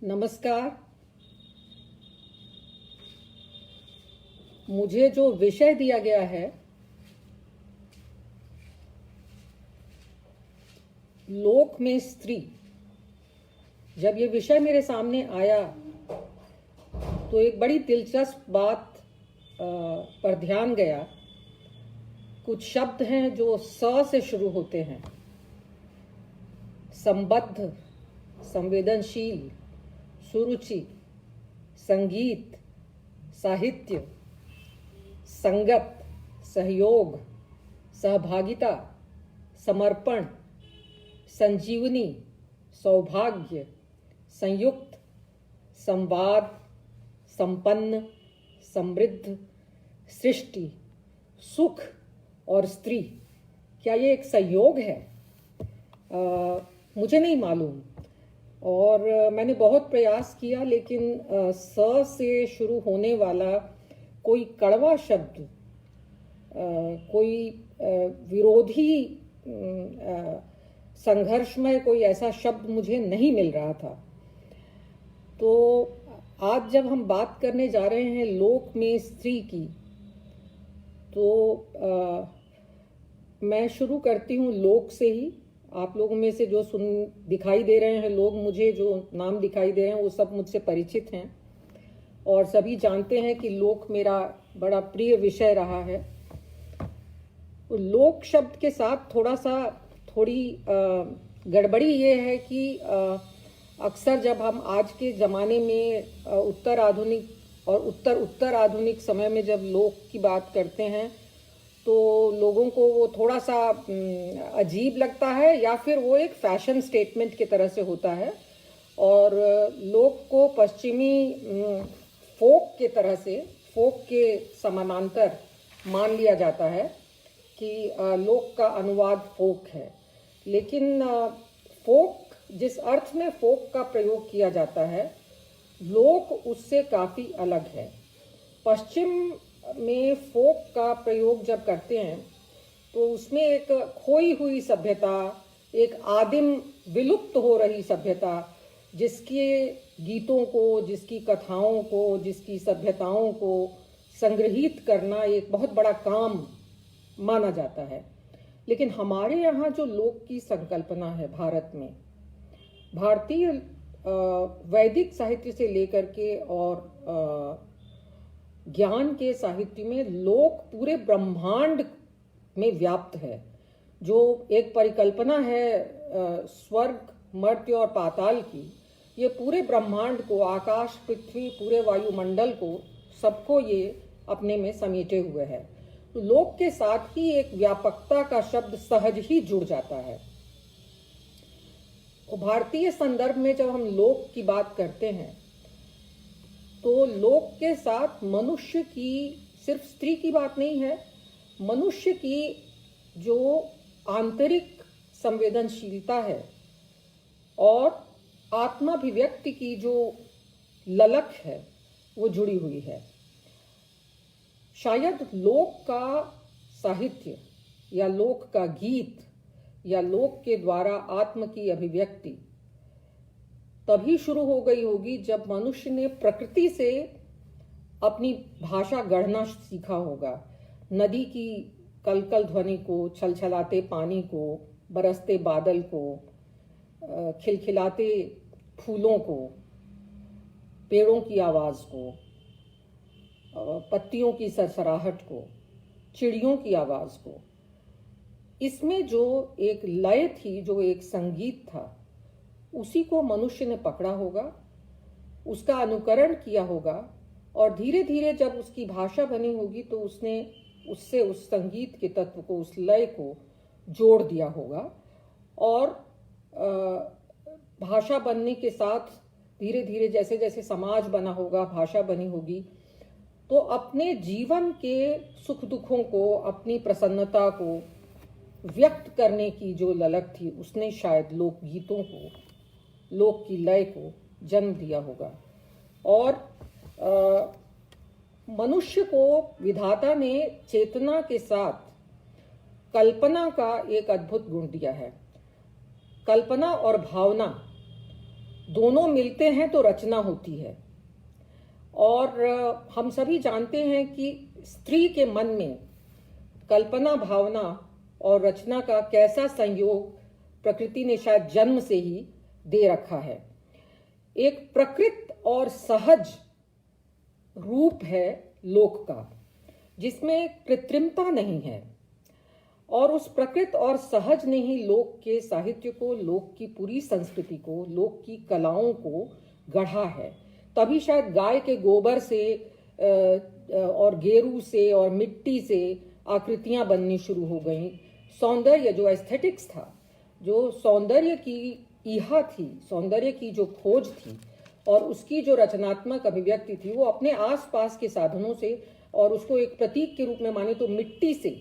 नमस्कार। मुझे जो विषय दिया गया है, लोक में स्त्री, जब ये विषय मेरे सामने आया तो एक बड़ी दिलचस्प बात पर ध्यान गया। कुछ शब्द हैं जो स से शुरू होते हैं। संबद्ध, संवेदनशील, सुरुचि, संगीत, साहित्य, संगत, सहयोग, सहभागिता, समर्पण, संजीवनी, सौभाग्य, संयुक्त, संवाद, संपन्न, समृद्ध, सृष्टि, सुख और स्त्री। क्या ये एक संयोग है? मुझे नहीं मालूम और मैंने बहुत प्रयास किया, लेकिन स से शुरू होने वाला कोई कड़वा शब्द, कोई विरोधी, संघर्षमय कोई ऐसा शब्द मुझे नहीं मिल रहा था। तो आज जब हम बात करने जा रहे हैं लोक में स्त्री की, तो मैं शुरू करती हूँ लोक से ही। आप लोगों में से जो दिखाई दे रहे हैं लोग, मुझे जो नाम दिखाई दे रहे हैं वो सब मुझसे परिचित हैं और सभी जानते हैं कि लोक मेरा बड़ा प्रिय विषय रहा है। लोक शब्द के साथ थोड़ी गड़बड़ी ये है कि अक्सर जब हम आज के ज़माने में उत्तर आधुनिक और उत्तर आधुनिक समय में जब लोक की बात करते हैं तो लोगों को वो थोड़ा सा अजीब लगता है, या फिर वो एक फैशन स्टेटमेंट की तरह से होता है और लोक को पश्चिमी फोक के तरह से, फोक के समानांतर मान लिया जाता है कि लोक का अनुवाद फोक है। लेकिन फोक, जिस अर्थ में फोक का प्रयोग किया जाता है, लोक उससे काफ़ी अलग है। पश्चिम में फोक का प्रयोग जब करते हैं तो उसमें एक खोई हुई सभ्यता, एक आदिम विलुप्त हो रही सभ्यता, जिसके गीतों को, जिसकी कथाओं को, जिसकी सभ्यताओं को संग्रहित करना एक बहुत बड़ा काम माना जाता है। लेकिन हमारे यहाँ जो लोक की संकल्पना है भारत में, भारतीय वैदिक साहित्य से लेकर के और ज्ञान के साहित्य में लोक पूरे ब्रह्मांड में व्याप्त है। जो एक परिकल्पना है स्वर्ग, मर्त्य और पाताल की, ये पूरे ब्रह्मांड को, आकाश, पृथ्वी, पूरे वायुमंडल को, सबको ये अपने में समेटे हुए है। तो लोक के साथ ही एक व्यापकता का शब्द सहज ही जुड़ जाता है। तो भारतीय संदर्भ में जब हम लोक की बात करते हैं तो लोक के साथ मनुष्य की, सिर्फ स्त्री की बात नहीं है, मनुष्य की जो आंतरिक संवेदनशीलता है और आत्माभिव्यक्ति की जो ललक है वो जुड़ी हुई है। शायद लोक का साहित्य या लोक का गीत या लोक के द्वारा आत्म की अभिव्यक्ति तभी शुरू हो गई होगी जब मनुष्य ने प्रकृति से अपनी भाषा गढ़ना सीखा होगा। नदी की कलकल ध्वनि को, छलछलाते पानी को, बरसते बादल को, खिलखिलाते फूलों को, पेड़ों की आवाज़ को, पत्तियों की सरसराहट को, चिड़ियों की आवाज़ को, इसमें जो एक लय थी, जो एक संगीत था, उसी को मनुष्य ने पकड़ा होगा, उसका अनुकरण किया होगा और धीरे धीरे जब उसकी भाषा बनी होगी तो उसने उससे उस संगीत के तत्व को, उस लय को जोड़ दिया होगा और भाषा बनने के साथ धीरे धीरे जैसे जैसे समाज बना होगा, भाषा बनी होगी, तो अपने जीवन के सुख दुखों को, अपनी प्रसन्नता को व्यक्त करने की जो ललक थी, उसने शायद लोकगीतों को, लोक की लय को जन्म दिया होगा। और मनुष्य को विधाता ने चेतना के साथ कल्पना का एक अद्भुत गुण दिया है। कल्पना और भावना दोनों मिलते हैं तो रचना होती है। और हम सभी जानते हैं कि स्त्री के मन में कल्पना, भावना और रचना का कैसा संयोग प्रकृति ने शायद जन्म से ही दे रखा है। एक प्रकृत और सहज रूप है लोक का, जिसमें कृत्रिमता नहीं है। और उस प्रकृत और सहज ने ही लोक के साहित्य को, लोक की पूरी संस्कृति को, लोक की कलाओं को गढ़ा है। तभी शायद गाय के गोबर से और गेरू से और मिट्टी से आकृतियां बननी शुरू हो गईं। सौंदर्य, जो एस्थेटिक्स था, जो सौंदर्य की ईहा थी, सौंदर्य की जो खोज थी और उसकी जो रचनात्मक अभिव्यक्ति थी, वो अपने आसपास के साधनों से और उसको एक प्रतीक के रूप में माने तो मिट्टी से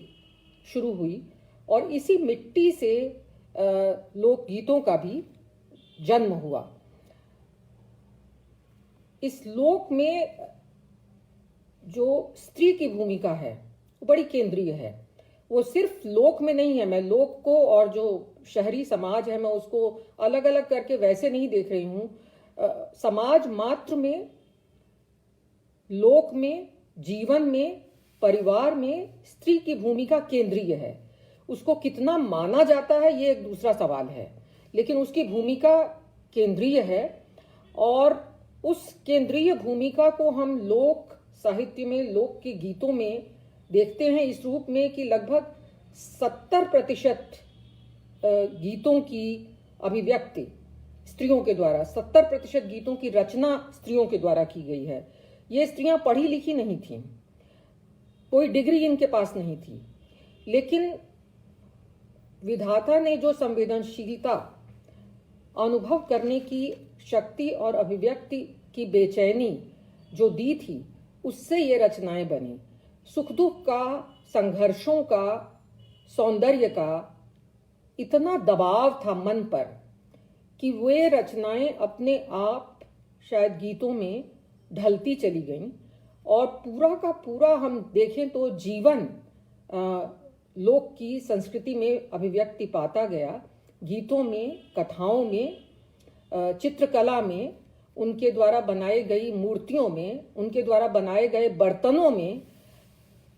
शुरू हुई। और इसी मिट्टी से लोकगीतों का भी जन्म हुआ। इस लोक में जो स्त्री की भूमिका है वो बड़ी केंद्रीय है। वो सिर्फ लोक में नहीं है, मैं लोक को और जो शहरी समाज है मैं उसको अलग अलग करके वैसे नहीं देख रही हूँ। समाज मात्र में, लोक में, जीवन में, परिवार में स्त्री की भूमिका केंद्रीय है। उसको कितना माना जाता है ये एक दूसरा सवाल है, लेकिन उसकी भूमिका केंद्रीय है। और उस केंद्रीय भूमिका को हम लोक साहित्य में, लोक के गीतों में देखते हैं इस रूप में कि लगभग 70% गीतों की अभिव्यक्ति स्त्रियों के द्वारा, 70% गीतों की रचना स्त्रियों के द्वारा की गई है। ये स्त्रियां पढ़ी लिखी नहीं थीं, कोई डिग्री इनके पास नहीं थी, लेकिन विधाता ने जो संवेदनशीलता, अनुभव करने की शक्ति और अभिव्यक्ति की बेचैनी जो दी थी, उससे ये रचनाएं बनी। सुख दुख का, संघर्षों का, सौंदर्य का इतना दबाव था मन पर कि वे रचनाएं अपने आप शायद गीतों में ढलती चली गईं। और पूरा का पूरा हम देखें तो जीवन लोक की संस्कृति में अभिव्यक्ति पाता गया। गीतों में, कथाओं में, चित्रकला में, उनके द्वारा बनाई गई मूर्तियों में, उनके द्वारा बनाए गए बर्तनों में,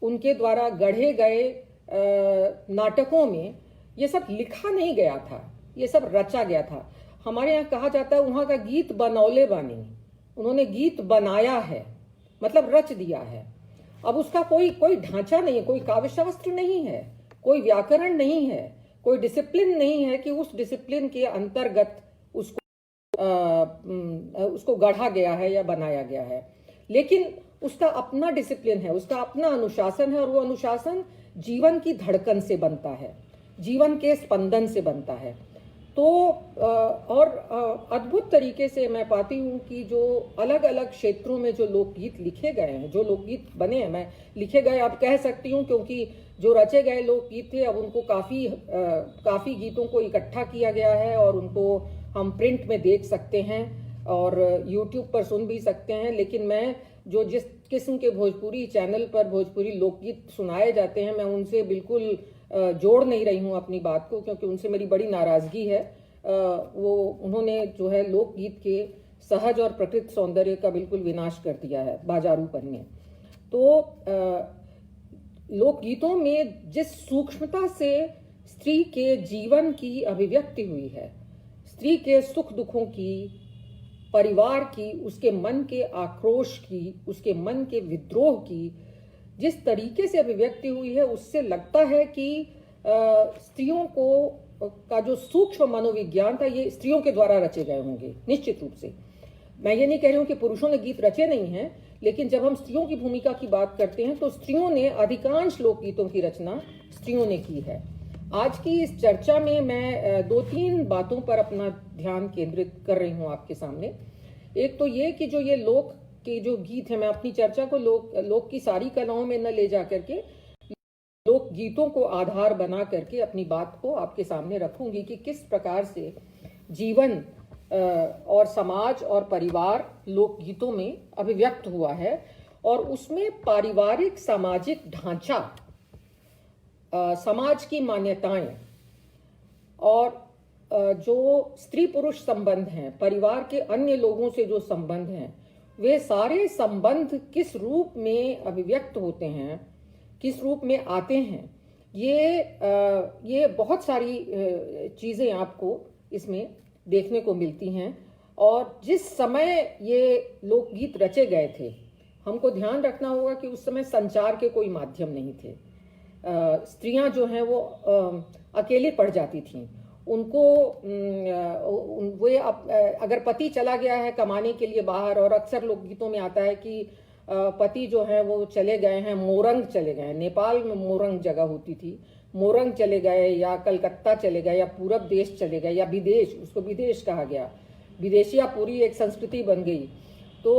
उनके द्वारा गढ़े गए नाटकों में, ये सब लिखा नहीं गया था, ये सब रचा गया था। हमारे यहाँ कहा जाता है वहाँ का गीत बनौले बानी, उन्होंने गीत बनाया है, मतलब रच दिया है। अब उसका कोई ढांचा नहीं है, कोई काव्यशास्त्र नहीं है, कोई व्याकरण नहीं है, कोई डिसिप्लिन नहीं है कि उस डिसिप्लिन के अंतर्गत उसको गढ़ा गया है या बनाया गया है। लेकिन उसका अपना डिसिप्लिन है, उसका अपना अनुशासन है, और वो अनुशासन जीवन की धड़कन से बनता है, जीवन के स्पंदन से बनता है। तो और अद्भुत तरीके से मैं पाती हूँ कि जो अलग अलग क्षेत्रों में जो लोकगीत लिखे गए हैं, जो लोकगीत बने हैं, मैं लिखे गए अब कह सकती हूँ क्योंकि जो रचे गए लोकगीत थे अब उनको काफ़ी गीतों को इकट्ठा किया गया है और उनको हम प्रिंट में देख सकते हैं और यूट्यूब पर सुन भी सकते हैं। लेकिन मैं जो जिस किस्म के भोजपुरी चैनल पर भोजपुरी लोकगीत सुनाए जाते हैं, मैं उनसे बिल्कुल जोड़ नहीं रही हूँ अपनी बात को, क्योंकि उनसे मेरी बड़ी नाराज़गी है। वो उन्होंने जो है लोकगीत के सहज और प्रकृत सौंदर्य का बिल्कुल विनाश कर दिया है बाजारूपन में। तो लोकगीतों में जिस सूक्ष्मता से स्त्री के जीवन की अभिव्यक्ति हुई है, स्त्री के सुख दुखों की, परिवार की, उसके मन के आक्रोश की, उसके मन के विद्रोह की जिस तरीके से अभिव्यक्ति हुई है, उससे लगता है कि स्त्रियों का जो सूक्ष्म मनोविज्ञान था ये स्त्रियों के द्वारा रचे गए होंगे निश्चित रूप से। मैं ये नहीं कह रही हूँ कि पुरुषों ने गीत रचे नहीं हैं, लेकिन जब हम स्त्रियों की भूमिका की बात करते हैं तो स्त्रियों ने, अधिकांश लोकगीतों की रचना स्त्रियों ने की है। आज की इस चर्चा में मैं 2-3 बातों पर अपना ध्यान केंद्रित कर रही हूँ आपके सामने। एक तो ये कि जो ये लोक के जो गीत हैं, मैं अपनी चर्चा को लोक की सारी कलाओं में न ले जा करके लोक गीतों को आधार बना करके अपनी बात को आपके सामने रखूंगी कि किस प्रकार से जीवन और समाज और परिवार लोकगीतों में अभिव्यक्त हुआ है और उसमें पारिवारिक सामाजिक ढांचा, समाज की मान्यताएं और जो स्त्री पुरुष संबंध हैं, परिवार के अन्य लोगों से जो संबंध हैं, वे सारे संबंध किस रूप में अभिव्यक्त होते हैं, किस रूप में आते हैं, ये बहुत सारी चीज़ें आपको इसमें देखने को मिलती हैं। और जिस समय ये लोकगीत रचे गए थे, हमको ध्यान रखना होगा कि उस समय संचार के कोई माध्यम नहीं थे। स्त्रियां जो हैं वो अकेले पड़ जाती थीं। उनको वे अगर पति चला गया है कमाने के लिए बाहर, और अक्सर लोकगीतों में आता है कि पति जो है वो चले गए हैं, मोरंग चले गए हैं। नेपाल में मोरंग जगह होती थी, मोरंग चले गए, या कलकत्ता चले गए, या पूरब देश चले गए, या विदेश, उसको विदेश कहा गया, विदेशिया पूरी एक संस्कृति बन गई, तो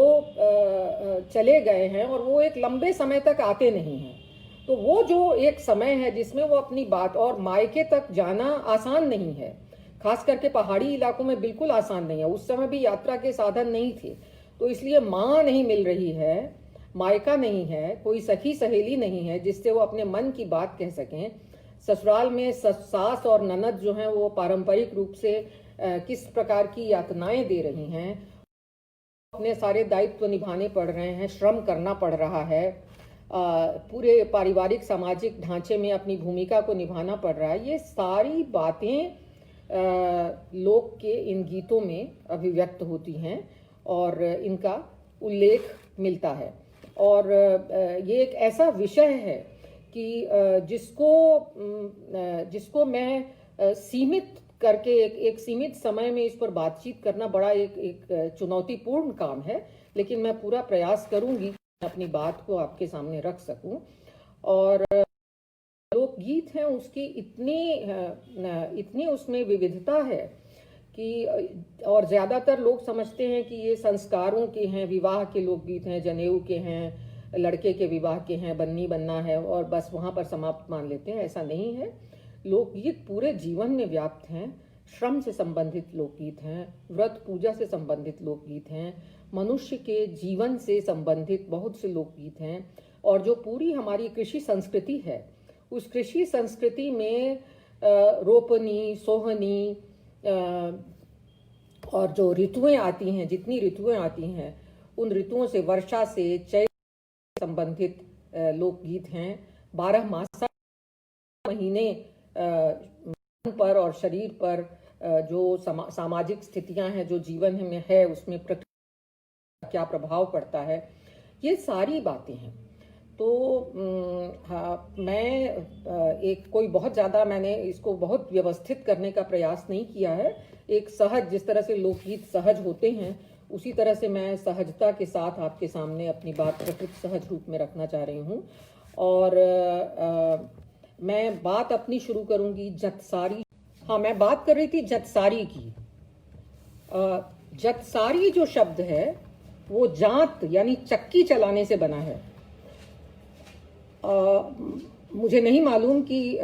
चले गए हैं और वो एक लंबे समय तक आते नहीं हैं। तो वो जो एक समय है जिसमें वो अपनी बात, और मायके तक जाना आसान नहीं है, खास करके पहाड़ी इलाकों में बिल्कुल आसान नहीं है। उस समय भी यात्रा के साधन नहीं थे, तो इसलिए माँ नहीं मिल रही है, मायका नहीं है, कोई सखी सहेली नहीं है जिससे वो अपने मन की बात कह सकें। ससुराल में सास और ननद जो हैं वो पारंपरिक रूप से किस प्रकार की यातनाएं दे रही हैं, अपने सारे दायित्व निभाने पड़ रहे हैं, श्रम करना पड़ रहा है, पूरे पारिवारिक सामाजिक ढांचे में अपनी भूमिका को निभाना पड़ रहा है। ये सारी बातें लोक के इन गीतों में अभिव्यक्त होती हैं और इनका उल्लेख मिलता है। और ये एक ऐसा विषय है कि जिसको मैं सीमित करके एक सीमित समय में इस पर बातचीत करना बड़ा एक चुनौतीपूर्ण काम है, लेकिन मैं पूरा प्रयास करूंगी अपनी बात को आपके सामने रख सकूं। और लोकगीत हैं उसकी इतनी उसमें विविधता है कि, और ज़्यादातर लोग समझते हैं कि ये संस्कारों के हैं, विवाह के लोकगीत हैं, जनेऊ के हैं, लड़के के विवाह के हैं, बन्नी बनना है, और बस वहाँ पर समाप्त मान लेते हैं। ऐसा नहीं है। लोकगीत पूरे जीवन में व्याप्त हैं। श्रम से संबंधित लोकगीत हैं, व्रत पूजा से संबंधित लोकगीत हैं, मनुष्य के जीवन से संबंधित बहुत से लोकगीत हैं। और जो पूरी हमारी कृषि संस्कृति है, उस कृषि संस्कृति में रोपनी, सोहनी और जो ऋतुएं आती हैं, जितनी ऋतुएं आती हैं, उन ऋतुओं से, वर्षा से, चैत्र संबंधित लोकगीत हैं। 12 मास महीने पर और शरीर पर जो सामाजिक स्थितियां हैं, जो जीवन में है, उसमें प्रकृति का क्या प्रभाव पड़ता है, ये सारी बातें हैं। तो हाँ, मैं एक कोई बहुत ज़्यादा मैंने इसको बहुत व्यवस्थित करने का प्रयास नहीं किया है। एक सहज, जिस तरह से लोकगीत सहज होते हैं, उसी तरह से मैं सहजता के साथ आपके सामने अपनी बात प्रकृति सहज रूप में रखना चाह रही हूँ। और मैं बात अपनी शुरू करूँगी जतसारी। हाँ, मैं बात कर रही थी जतसारी की। जतसारी जो शब्द है वो जात यानी चक्की चलाने से बना है। मुझे नहीं मालूम कि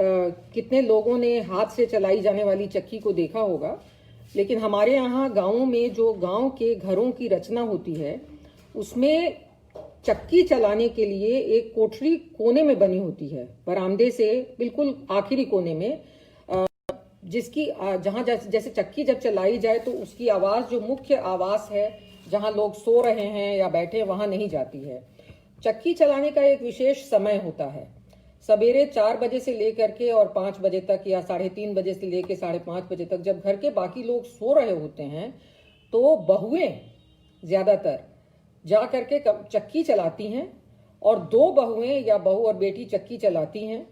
कितने लोगों ने हाथ से चलाई जाने वाली चक्की को देखा होगा, लेकिन हमारे यहाँ गाँवों में जो गांव के घरों की रचना होती है, उसमें चक्की चलाने के लिए एक कोठरी कोने में बनी होती है, बरामदे से बिल्कुल आखिरी कोने में, जिसकी जहाँ जैसे चक्की जब चलाई जाए तो उसकी आवाज़, जो मुख्य आवाज़ है, जहाँ लोग सो रहे हैं या बैठे, वहाँ नहीं जाती है। चक्की चलाने का एक विशेष समय होता है, सवेरे 4 बजे से लेकर के और 5 बजे तक, या 3:30 बजे से लेकर 5:30 बजे तक, जब घर के बाकी लोग सो रहे होते हैं, तो बहुएं ज़्यादातर जा करके चक्की चलाती हैं, और 2 बहुएं या बहू और बेटी चक्की चलाती हैं,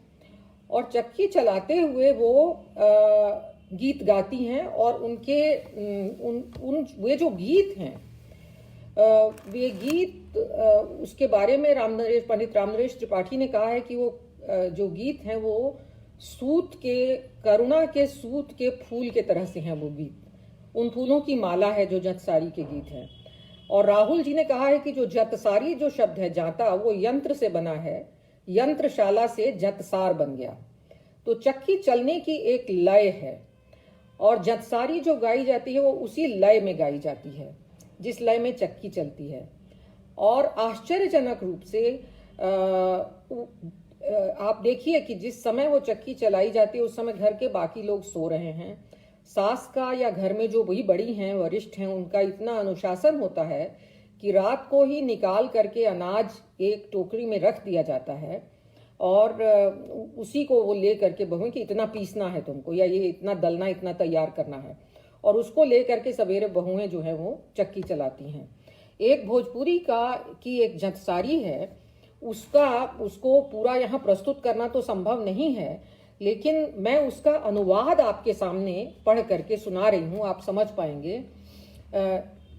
और चक्की चलाते हुए वो गीत गाती हैं। और उनके वे जो गीत हैं, वे गीत, उसके बारे में पंडित रामनरेश त्रिपाठी ने कहा है कि वो जो गीत हैं वो सूत के, करुणा के सूत के फूल के तरह से हैं। वो गीत उन फूलों की माला है जो जतसारी के गीत हैं। और राहुल जी ने कहा है कि जो जतसारी जो शब्द है, जाता, वो यंत्र से बना है, यंत्रशाला से जतसार बन गया। तो चक्की चलने की एक लय है, और जतसारी जो गाई जाती है वो उसी लय में गाई जाती है जिस लय में चक्की चलती है। और आश्चर्यजनक रूप से आप देखिए कि जिस समय वो चक्की चलाई जाती है, उस समय घर के बाकी लोग सो रहे हैं, सास का या घर में जो वही बड़ी हैं, वरिष्ठ हैं, उनका इतना अनुशासन होता है कि रात को ही निकाल करके अनाज एक टोकरी में रख दिया जाता है और उसी को वो ले करके बहुएं कि इतना पीसना है तुमको, या ये इतना दलना, इतना तैयार करना है, और उसको ले करके सवेरे बहुएं जो है वो चक्की चलाती हैं। एक भोजपुरी की एक जंतसारी है, उसको पूरा यहाँ प्रस्तुत करना तो संभव नहीं है, लेकिन मैं उसका अनुवाद आपके सामने पढ़ करके सुना रही हूँ, आप समझ पाएंगे।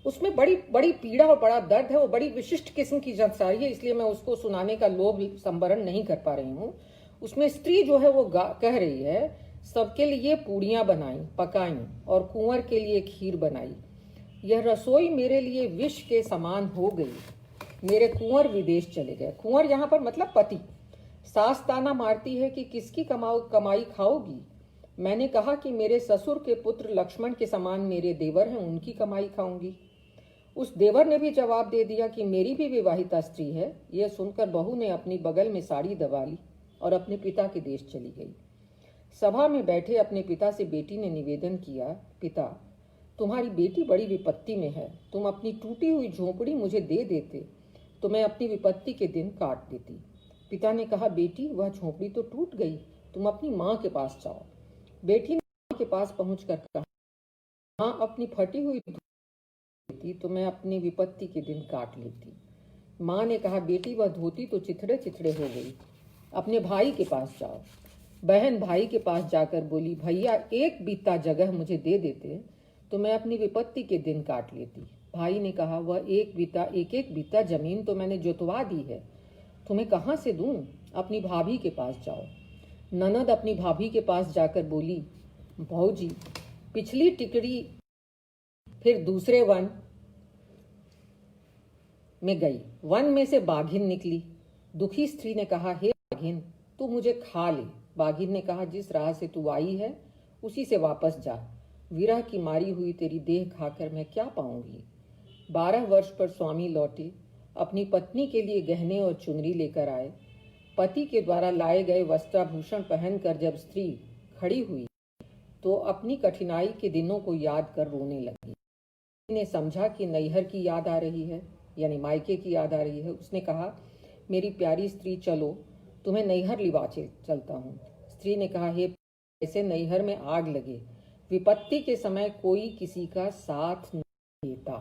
उसमें बड़ी बड़ी पीड़ा और बड़ा दर्द है, वो बड़ी विशिष्ट किस्म की जंतसारी है, इसलिए मैं उसको सुनाने का लोभ संवरण नहीं कर पा रही हूँ। उसमें स्त्री जो है वो कह रही है, सबके लिए पूड़ियाँ बनाई पकाई और कुंवर के लिए खीर बनाई, यह रसोई मेरे लिए विष के समान हो गई, मेरे कुंवर विदेश चले गए। कुंवर यहाँ पर मतलब पति। सास ताना मारती है कि किसकी कमाई खाओगी। मैंने कहा कि मेरे ससुर के पुत्र लक्ष्मण के समान मेरे देवर हैं, उनकी कमाई खाऊंगी। उस देवर ने भी जवाब दे दिया कि मेरी भी विवाहिता स्त्री है। यह सुनकर बहू ने अपनी बगल में साड़ी दबा ली और अपने पिता के देश चली गई। सभा में बैठे अपने पिता से बेटी ने निवेदन किया, पिता, तुम्हारी बेटी बड़ी विपत्ति में है, तुम अपनी टूटी हुई झोंपड़ी मुझे दे देते तो मैं अपनी विपत्ति के दिन काट देती। पिता ने कहा, बेटी, वह झोंपड़ी तो टूट गई, तुम अपनी माँ के पास जाओ। बेटी ने माँ के पास पहुंचकर कहा, माँ, अपनी फटी हुई धोती तो मैं अपनी विपत्ति के दिन काट लेती। माँ ने कहा, बेटी, वह धोती तो चिथड़े चिथड़े हो गई, अपने भाई के पास जाओ। बहन भाई के पास जाकर बोली, भैया, एक बीता जगह मुझे दे देते तो मैं अपनी विपत्ति के दिन काट लेती। भाई ने कहा, वह एक एक बीता जमीन तो मैंने जोतवा दी है, तुम्हें कहाँ से दूं? अपनी भाभी के पास जाओ। ननद अपनी भाभी के पास जाकर बोली, भौजी, पिछली टिकड़ी फिर दूसरे वन में गई, वन में से बाघिन निकली। दुखी स्त्री ने कहा, हे बाघिन, तू मुझे खा ले। बाघिन ने कहा, जिस राह से तू आई है उसी से वापस जा, विरह की मारी हुई तेरी देह खाकर मैं क्या पाऊंगी। 12 वर्ष पर स्वामी लौटे, अपनी पत्नी के लिए गहने और चुनरी लेकर आए। पति के द्वारा लाए गए वस्त्राभूषण पहनकर जब स्त्री खड़ी हुई तो अपनी कठिनाई के दिनों को याद कर रोने लगी। ने समझा कि नैहर की याद आ रही है, यानी मायके की याद आ रही है। उसने कहा, मेरी प्यारी स्त्री, चलो तुम्हें नैहर लिवा चलता हूँ। स्त्री ने कहा, हे, ऐसे नैहर में आग लगे, विपत्ति के समय कोई किसी का साथ नहीं देता।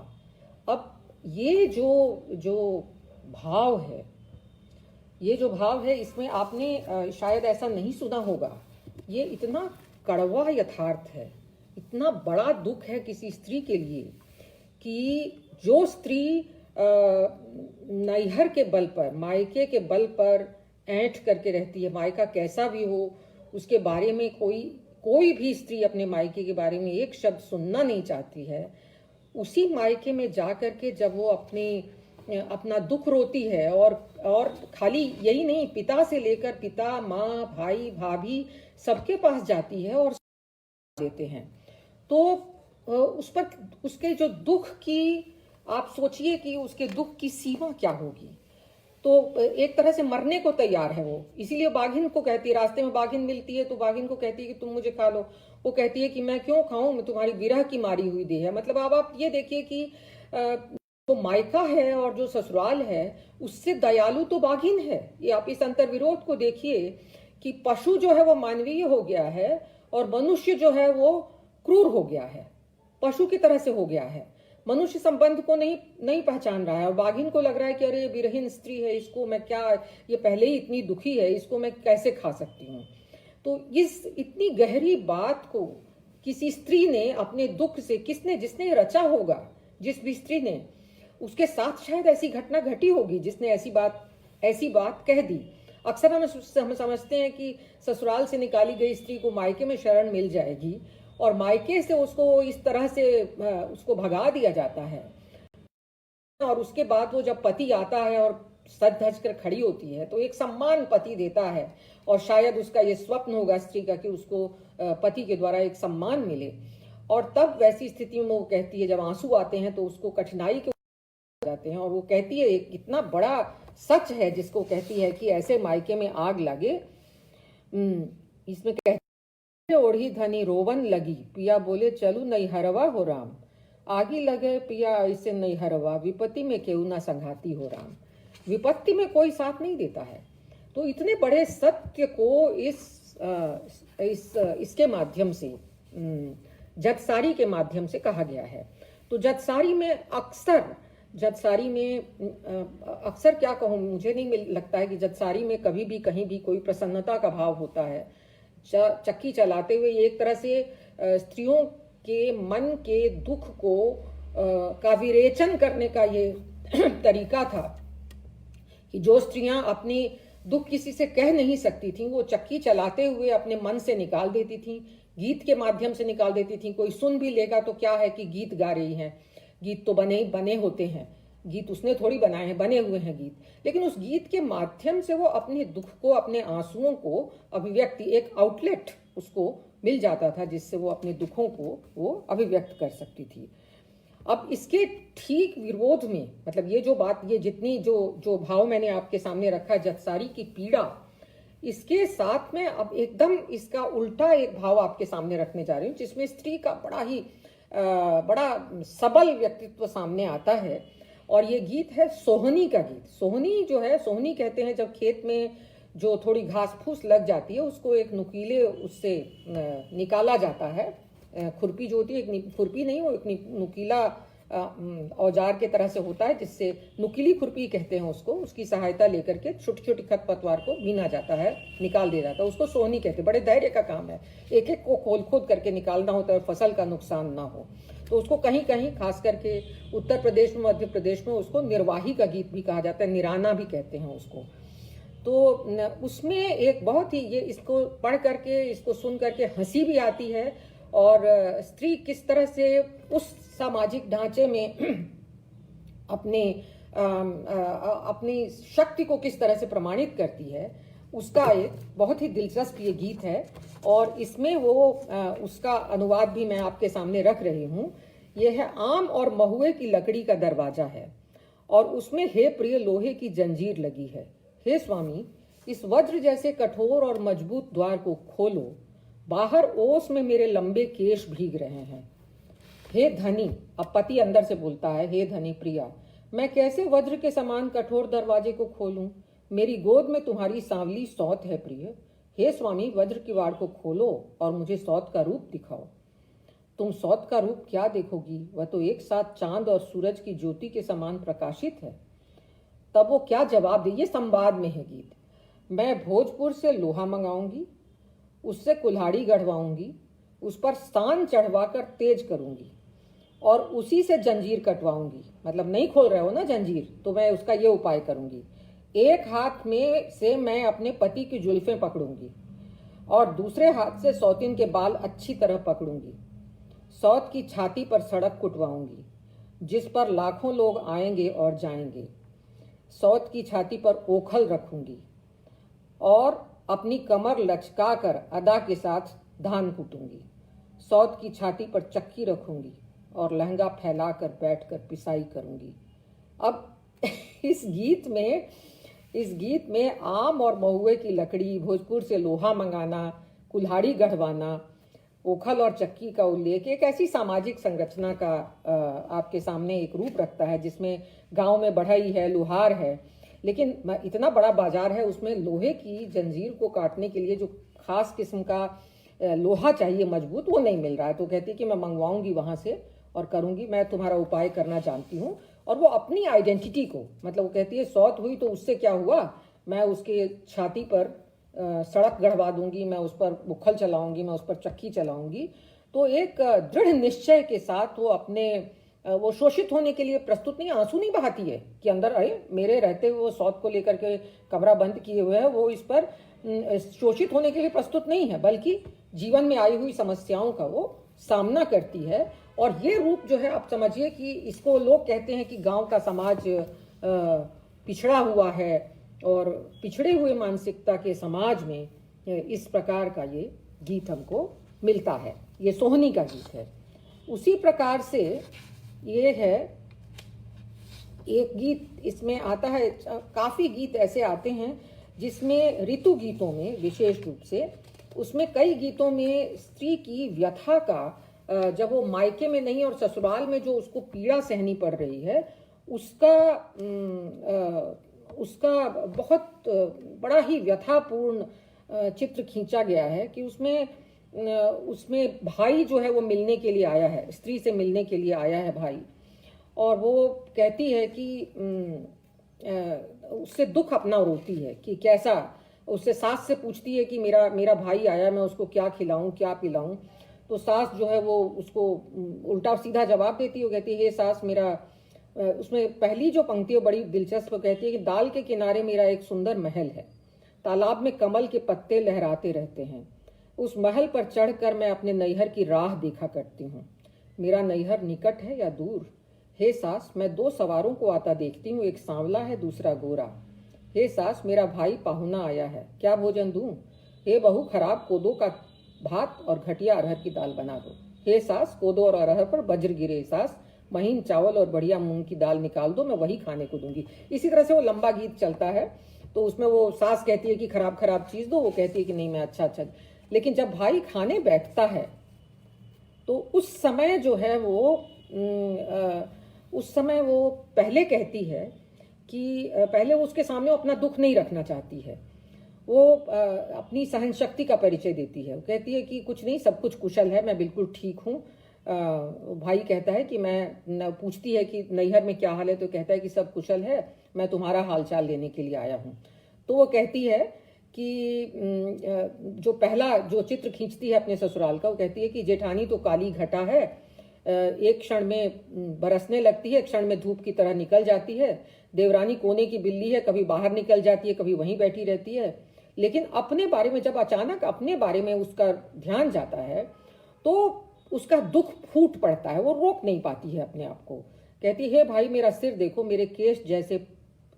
अब ये जो भाव है, इसमें आपने शायद ऐसा नहीं सुना होगा। ये इतना कड़वा यथार्थ है, इतना बड़ा दुख है किसी स्त्री के लिए कि जो स्त्री नैहर के बल पर, मायके के बल पर ऐंठ करके रहती है, मायका कैसा भी हो उसके बारे में कोई भी स्त्री अपने मायके के बारे में एक शब्द सुनना नहीं चाहती है। उसी मायके में जा करके जब वो अपना दुख रोती है, और खाली यही नहीं, पिता से लेकर पिता, माँ, भाई, भाभी सबके पास जाती है और देते हैं, तो उस पर उसके जो दुख की, आप सोचिए कि उसके दुख की सीमा क्या होगी। तो एक तरह से मरने को तैयार है वो। इसीलिए बाघिन को कहती है, रास्ते में बाघिन मिलती है तो बाघिन को कहती है कि तुम मुझे खा लो। वो कहती है कि मैं क्यों खाऊं, मैं तुम्हारी विरह की मारी हुई देह है। मतलब अब आप ये देखिए कि जो मायका है और जो ससुराल है उससे दयालु तो बाघिन है। ये आप इस अंतर विरोध को देखिए कि पशु जो है वो मानवीय हो गया है और मनुष्य जो है वो क्रूर हो गया है, पशु की तरह से हो गया है, मनुष्य संबंध को नहीं पहचान रहा है। और बाघिन को लग रहा है कि अरे ये विरहीन स्त्री है, इसको मैं क्या, ये पहले ही इतनी दुखी है, इसको मैं कैसे खा सकती हूँ। तो इस इतनी गहरी बात को किसी स्त्री ने अपने दुख से, जिसने रचा होगा, जिस भी स्त्री ने, उसके साथ शायद ऐसी घटना घटी होगी जिसने ऐसी बात कह दी। अक्सर हम समझते हैं कि ससुराल से निकाली गई स्त्री को मायके में शरण मिल जाएगी और मायके से उसको इस तरह से उसको भगा दिया जाता है, और उसके बाद वो जब पति आता है और सज धज कर खड़ी होती है तो एक सम्मान पति देता है, और शायद उसका ये स्वप्न होगा स्त्री का कि उसको पति के द्वारा एक सम्मान मिले। और तब वैसी स्थिति में वो कहती है, जब आंसू आते हैं तो उसको कठिनाई के जाते हैं, और वो कहती है, एक इतना बड़ा सच है जिसको कहती है कि ऐसे मायके में आग लगे। इसमें कहती ओढ़ी धनी रोवन लगी, पिया बोले चलू नहीं हरवा हो राम। आगी लगे पिया ऐसे नहीं हरवा, विपत्ति में केहू ना संघाती हो राम। विपत्ति में कोई साथ नहीं देता है। तो इतने बड़े सत्य को इसके माध्यम से, जतसारी के माध्यम से कहा गया है। तो जतसारी में अक्सर क्या कहूँ, मुझे नहीं लगता है कि जतसारी में कभी भी कहीं भी कोई प्रसन्नता का भाव होता है। चक्की चलाते हुए एक तरह से स्त्रियों के मन के दुख को का विरेचन करने का ये तरीका था कि जो स्त्रियां अपनी दुख किसी से कह नहीं सकती थीं, वो चक्की चलाते हुए अपने मन से निकाल देती थीं, गीत के माध्यम से निकाल देती थीं। कोई सुन भी लेगा तो क्या है कि गीत गा रही हैं, गीत तो बने होते हैं, गीत उसने थोड़ी बनाए हैं, बने हुए हैं गीत। लेकिन उस गीत के माध्यम से वो अपने दुख को, अपने आंसुओं को अभिव्यक्ति, एक आउटलेट उसको मिल जाता था जिससे वो अपने दुखों को वो अभिव्यक्त कर सकती थी। अब इसके ठीक विरोध में, मतलब ये जो बात, ये जितनी जो भाव मैंने आपके सामने रखा, जतसारी की पीड़ा, इसके साथ में अब एकदम इसका उल्टा एक भाव आपके सामने रखने जा रही हूँ, जिसमें स्त्री का बड़ा सबल व्यक्तित्व सामने आता है। और ये गीत है सोहनी का गीत। सोहनी जो है, सोहनी कहते हैं जब खेत में जो थोड़ी घास फूस लग जाती है उसको एक नुकीले उससे निकाला जाता है। खुरपी जो होती है, एक खुरपी नहीं, वो एक नुकीला औजार के तरह से होता है, जिससे नुकीली खुरपी कहते हैं उसको। उसकी सहायता लेकर के छोटी छोटी खरपतवार को बीना जाता है, निकाल दिया जाता है, उसको सोहनी कहते हैं। बड़े धैर्य का काम है, एक एक को खोद करके निकालना होता है, फसल का नुकसान ना हो। तो उसको कहीं कहीं, खास करके उत्तर प्रदेश में, मध्य प्रदेश में, उसको निर्वाही का गीत भी कहा जाता है, निराना भी कहते हैं उसको। तो उसमें एक बहुत ही, ये इसको पढ़ करके, इसको सुन करके हंसी भी आती है, और स्त्री किस तरह से उस सामाजिक ढांचे में अपनी शक्ति को किस तरह से प्रमाणित करती है, उसका एक बहुत ही दिलचस्प ये गीत है। और इसमें वो उसका अनुवाद भी मैं आपके सामने रख रही हूँ। ये है, आम और महुए की लकड़ी का दरवाजा है और उसमें हे प्रिय लोहे की जंजीर लगी है। हे स्वामी, इस वज्र जैसे कठोर और मजबूत द्वार को खोलो, बाहर ओस में मेरे लंबे केश भीग रहे हैं। हे धनी, अब पति अंदर से बोलता है, हे धनी प्रिया, मैं कैसे वज्र के समान कठोर दरवाजे को खोलूं? मेरी गोद में तुम्हारी सांवली सौत है प्रिय। हे स्वामी, वज्र किवाड़ को खोलो और मुझे सौत का रूप दिखाओ। तुम सौत का रूप क्या देखोगी? वह तो एक साथ चांद और सूरज की ज्योति के समान प्रकाशित है। तब वो क्या जवाब दे? ये संवाद में है गीत। मैं भोजपुर से लोहा मंगाऊंगी, उससे कुल्हाड़ी गढ़वाऊंगी, उस पर सान चढ़वाकर तेज करूंगी और उसी से जंजीर कटवाऊंगी। मतलब नहीं खोल रहे हो ना जंजीर, तो मैं उसका ये उपाय करूंगी। एक हाथ में से मैं अपने पति की जुल्फें पकड़ूंगी और दूसरे हाथ से सौतीन के बाल अच्छी तरह पकड़ूंगी। सौत की छाती पर सड़क कुटवाऊंगी जिस पर लाखों लोग आएंगे और जाएंगे। सौत की छाती पर ओखल रखूंगी और अपनी कमर लचकाकर अदा के साथ धान कूटूंगी। सौत की छाती पर चक्की रखूंगी और लहंगा फैलाकर बैठकर पिसाई करूंगी। अब इस गीत में आम और महुए की लकड़ी, भोजपुर से लोहा मंगाना, कुल्हाड़ी गढ़वाना, ओखल और चक्की का उल्लेख एक ऐसी सामाजिक संरचना का आपके सामने एक रूप रखता है, जिसमें गांव में बढ़ई है, लोहार है, लेकिन इतना बड़ा बाजार है, उसमें लोहे की जंजीर को काटने के लिए जो खास किस्म का लोहा चाहिए मजबूत, वो नहीं मिल रहा है। तो कहती है कि मैं मंगवाऊंगी वहां से और करूंगी, मैं तुम्हारा उपाय करना जानती हूँ। और वो अपनी आइडेंटिटी को, मतलब वो कहती है सौत हुई तो उससे क्या हुआ, मैं उसके छाती पर सड़क गढ़वा दूंगी, मैं उस पर बुखल चलाऊंगी, मैं उस पर चक्की चलाऊंगी। तो एक दृढ़ निश्चय के साथ वो शोषित होने के लिए प्रस्तुत नहीं, आंसू नहीं बहाती है कि अंदर अरे मेरे रहते हुए वो सौत को लेकर के कमरा बंद किए हुए है, वो इस पर शोषित होने के लिए प्रस्तुत नहीं है, बल्कि जीवन में आई हुई समस्याओं का वो सामना करती है। और ये रूप जो है, आप समझिए कि इसको लोग कहते हैं कि गांव का समाज पिछड़ा हुआ है और पिछड़े हुए मानसिकता के समाज में इस प्रकार का ये गीत हमको मिलता है। ये सोहनी का गीत है। उसी प्रकार से ये है एक गीत इसमें आता है, काफ़ी गीत ऐसे आते हैं जिसमें ऋतु गीतों में विशेष रूप से उसमें कई गीतों में स्त्री की व्यथा का, जब वो मायके में नहीं और ससुराल में जो उसको पीड़ा सहनी पड़ रही है, उसका बहुत बड़ा ही व्यथापूर्ण चित्र खींचा गया है कि उसमें भाई जो है वो मिलने के लिए आया है, स्त्री से मिलने के लिए आया है भाई, और वो कहती है कि उससे दुख अपना रोती है कि कैसा, उससे सास से पूछती है कि मेरा भाई आया, मैं उसको क्या खिलाऊं क्या पिलाऊं। तो सास जो है वो उसको उल्टा सीधा जवाब देती है, वो कहती है हे सास मेरा, उसमें पहली जो पंक्ति है बड़ी दिलचस्प, कहती है कि दाल के किनारे मेरा एक सुंदर महल है, तालाब में कमल के पत्ते लहराते रहते हैं, उस महल पर चढ़कर मैं अपने नैहर की राह देखा करती हूँ। मेरा नैहर निकट है या दूर? हे सास मैं 2 सवारों को आता देखती हूँ, एक सांवला है दूसरा गोरा। हे सास मेरा भाई पाहुना आया है, क्या भोजन दूं? हे बहू खराब कोदो का भात और घटिया अरहर की दाल बना दो। हे सास कोदो और अरहर पर वज्र गिरे, सास महीन चावल और बढ़िया मूंग की दाल निकाल दो, मैं वही खाने को दूंगी। इसी तरह से वो लंबा गीत चलता है। तो उसमें वो सास कहती है कि खराब खराब चीज दो, वो कहती है कि नहीं मैं अच्छा। लेकिन जब भाई खाने बैठता है तो उस समय जो है उस समय वो पहले कहती है कि पहले वो उसके सामने वो अपना दुख नहीं रखना चाहती है, वो अपनी सहन शक्ति का परिचय देती है। वो कहती है कि कुछ नहीं, सब कुछ कुशल है, मैं बिल्कुल ठीक हूँ। भाई कहता है कि पूछती है कि नैहर में क्या हाल है, तो कहता है कि सब कुशल है, मैं तुम्हारा हालचाल लेने के लिए आया हूँ। तो वो कहती है कि जो पहला जो चित्र खींचती है अपने ससुराल का, वो कहती है कि जेठानी तो काली घटा है, एक क्षण में बरसने लगती है, क्षण में धूप की तरह निकल जाती है। देवरानी कोने की बिल्ली है, कभी बाहर निकल जाती है, कभी वहीं बैठी रहती है। लेकिन अपने बारे में जब अचानक अपने बारे में उसका ध्यान जाता है तो उसका दुख फूट पड़ता है, वो रोक नहीं पाती है अपने आप को। कहती है भाई मेरा सिर देखो, मेरे केश जैसे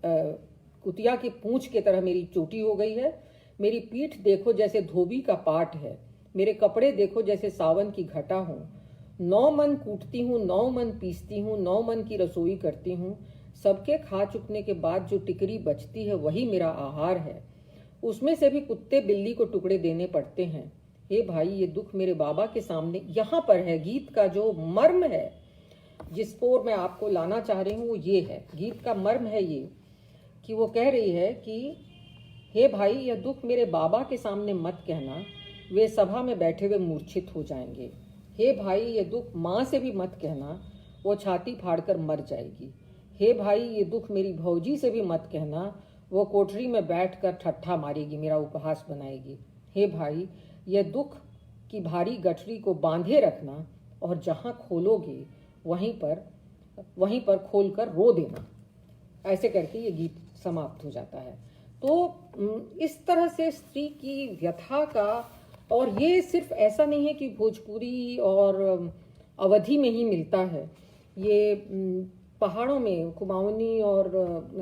कुतिया की पूंछ की तरह मेरी चोटी हो गई है, मेरी पीठ देखो जैसे धोबी का पाट है, मेरे कपड़े देखो जैसे सावन की घटा हूँ। 9 मन कूटती हूँ, 9 मन पीसती हूँ, 9 मन की रसोई करती हूँ, सबके खा चुकने के बाद जो टिकरी बचती है वही मेरा आहार है, उसमें से भी कुत्ते बिल्ली को टुकड़े देने पड़ते हैं। हे भाई ये दुख मेरे बाबा के सामने, यहाँ पर है गीत का जो मर्म है जिसको मैं आपको लाना चाह रही हूँ, वो ये है, गीत का मर्म है ये कि वो कह रही है कि हे भाई यह दुख मेरे बाबा के सामने मत कहना, वे सभा में बैठे हुए मूर्छित हो जाएंगे। हे भाई ये दुख माँ से भी मत कहना, वो छाती फाड़कर मर जाएगी। हे भाई ये दुख मेरी भौजी से भी मत कहना, वो कोठरी में बैठकर ठट्ठा मारेगी, मेरा उपहास बनाएगी। हे भाई यह दुख की भारी गठरी को बांधे रखना और जहाँ खोलोगे वहीं पर खोलकर रो देना। ऐसे करके ये गीत समाप्त हो जाता है। तो इस तरह से स्त्री की व्यथा का, और ये सिर्फ ऐसा नहीं है कि भोजपुरी और अवधी में ही मिलता है, ये पहाड़ों में कुमाऊनी और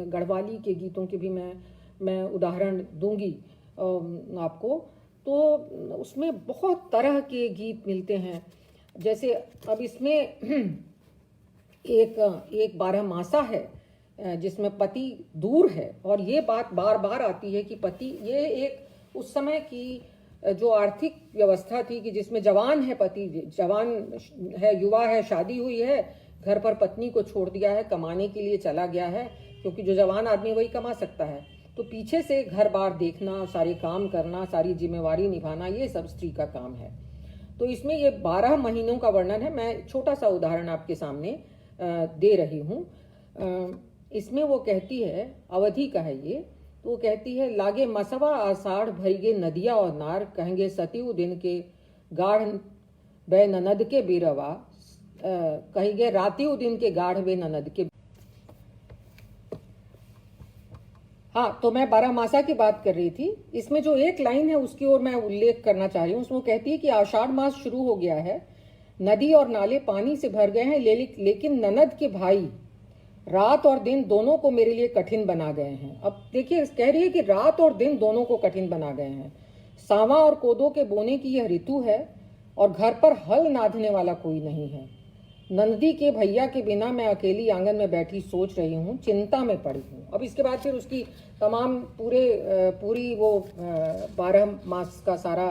गढ़वाली के गीतों के भी मैं उदाहरण दूंगी आपको। तो उसमें बहुत तरह के गीत मिलते हैं। जैसे अब इसमें एक 12 मासा है जिसमें पति दूर है, और ये बात बार बार आती है कि पति, ये एक उस समय की जो आर्थिक व्यवस्था थी कि जिसमें जवान है, पति जवान है, युवा है, शादी हुई है, घर पर पत्नी को छोड़ दिया है, कमाने के लिए चला गया है, क्योंकि जो जवान आदमी वही कमा सकता है। तो पीछे से घर बार देखना, सारे काम करना, सारी जिम्मेवारी निभाना, ये सब स्त्री का काम है। तो इसमें ये 12 महीनों का वर्णन है। मैं छोटा सा उदाहरण आपके सामने दे रही हूँ। इसमें वो कहती है, अवधि का है ये, तो वो कहती है लागे मसवा आषाढ़ भरिगे नदिया और नार, कहेंगे सतीव दिन के गाढ़ बे ननद के बीरवा, कहेंगे रातिव दिन के गाढ़ बे ननद के। हाँ, तो मैं 12 मासा की बात कर रही थी। इसमें जो एक लाइन है उसकी ओर मैं उल्लेख करना चाह रही हूँ। उसमें कहती है कि आषाढ़ मास शुरू हो गया है, नदी और नाले पानी से भर गए हैं, लेकिन ननद के भाई रात और दिन दोनों को मेरे लिए कठिन बना गए हैं। अब देखिए, कह रही है कि रात और दिन दोनों को कठिन बना गए हैं। सावा और कोदो के बोने की यह ऋतु है और घर पर हल नाधने वाला कोई नहीं है। नंदी के भैया के बिना मैं अकेली आंगन में बैठी सोच रही हूँ, चिंता में पड़ी हूँ। अब इसके बाद फिर उसकी तमाम पूरी वो 12 मास का सारा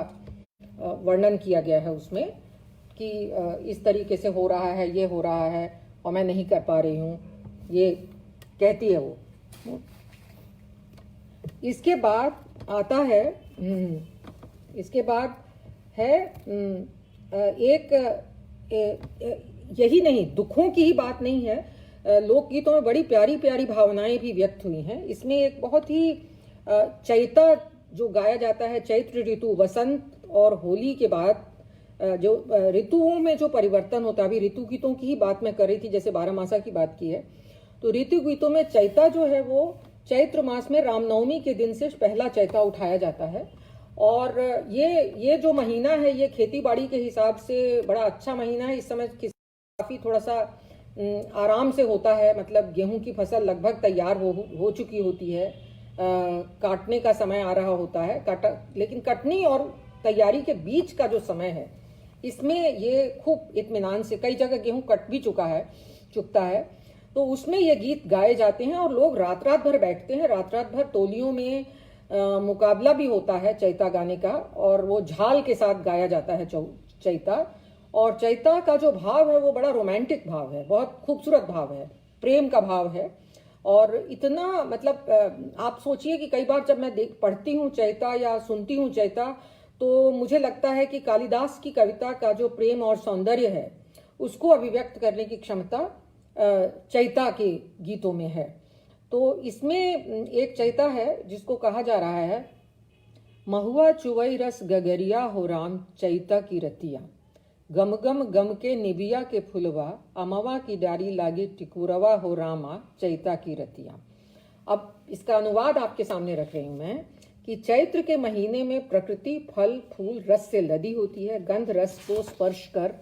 वर्णन किया गया है उसमें कि इस तरीके से हो रहा है, ये हो रहा है और मैं नहीं कर पा रही हूँ, ये कहती है वो। इसके बाद आता है इसके बाद है एक यही नहीं, दुखों की ही बात नहीं है, लोकगीतों में बड़ी प्यारी प्यारी भावनाएं भी व्यक्त हुई हैं। इसमें एक बहुत ही चैता जो गाया जाता है, चैत्र ऋतु, वसंत और होली के बाद जो ऋतुओं में जो परिवर्तन होता है, अभी ऋतु गीतों की ही बात मैं कर रही थी, जैसे 12 मासा की बात की है, तो ऋतु गीतों में चैता जो है वो चैत्र मास में रामनवमी के दिन से पहला चैता उठाया जाता है। और ये जो महीना है ये खेती बाड़ी के हिसाब से बड़ा अच्छा महीना है। इस समय काफ़ी थोड़ा सा आराम से होता है, मतलब गेहूं की फसल लगभग तैयार हो चुकी होती है, काटने का समय आ रहा होता है, लेकिन कटनी और तैयारी के बीच का जो समय है इसमें ये खूब इत्मीनान से, कई जगह गेहूं कट भी चुकता है, तो उसमें ये गीत गाए जाते हैं और लोग रात रात भर बैठते हैं। रात रात भर टोलियों में मुकाबला भी होता है चैता गाने का, और वो झाल के साथ गाया जाता है चैता। और चैता का जो भाव है वो बड़ा रोमांटिक भाव है, बहुत खूबसूरत भाव है, प्रेम का भाव है। और इतना मतलब आप सोचिए कि कई बार जब मैं पढ़ती हूँ चैता या सुनती हूँ चैता, तो मुझे लगता है कि कालिदास की कविता का जो प्रेम और सौंदर्य है उसको अभिव्यक्त करने की क्षमता चैता के गीतों में है। तो इसमें एक चैता है जिसको कहा जा रहा है, महुआ चुवई रस गगरिया हो राम चैता की रतिया, गम गम गम के निबिया के फुलवा, अमवा की डारी लागी टिकुरवा हो रामा चैता की रतिया। अब इसका अनुवाद आपके सामने रख रही हूं मैं कि चैत्र के महीने में प्रकृति फल फूल रस से लदी होती है। गंध रस को स्पर्श कर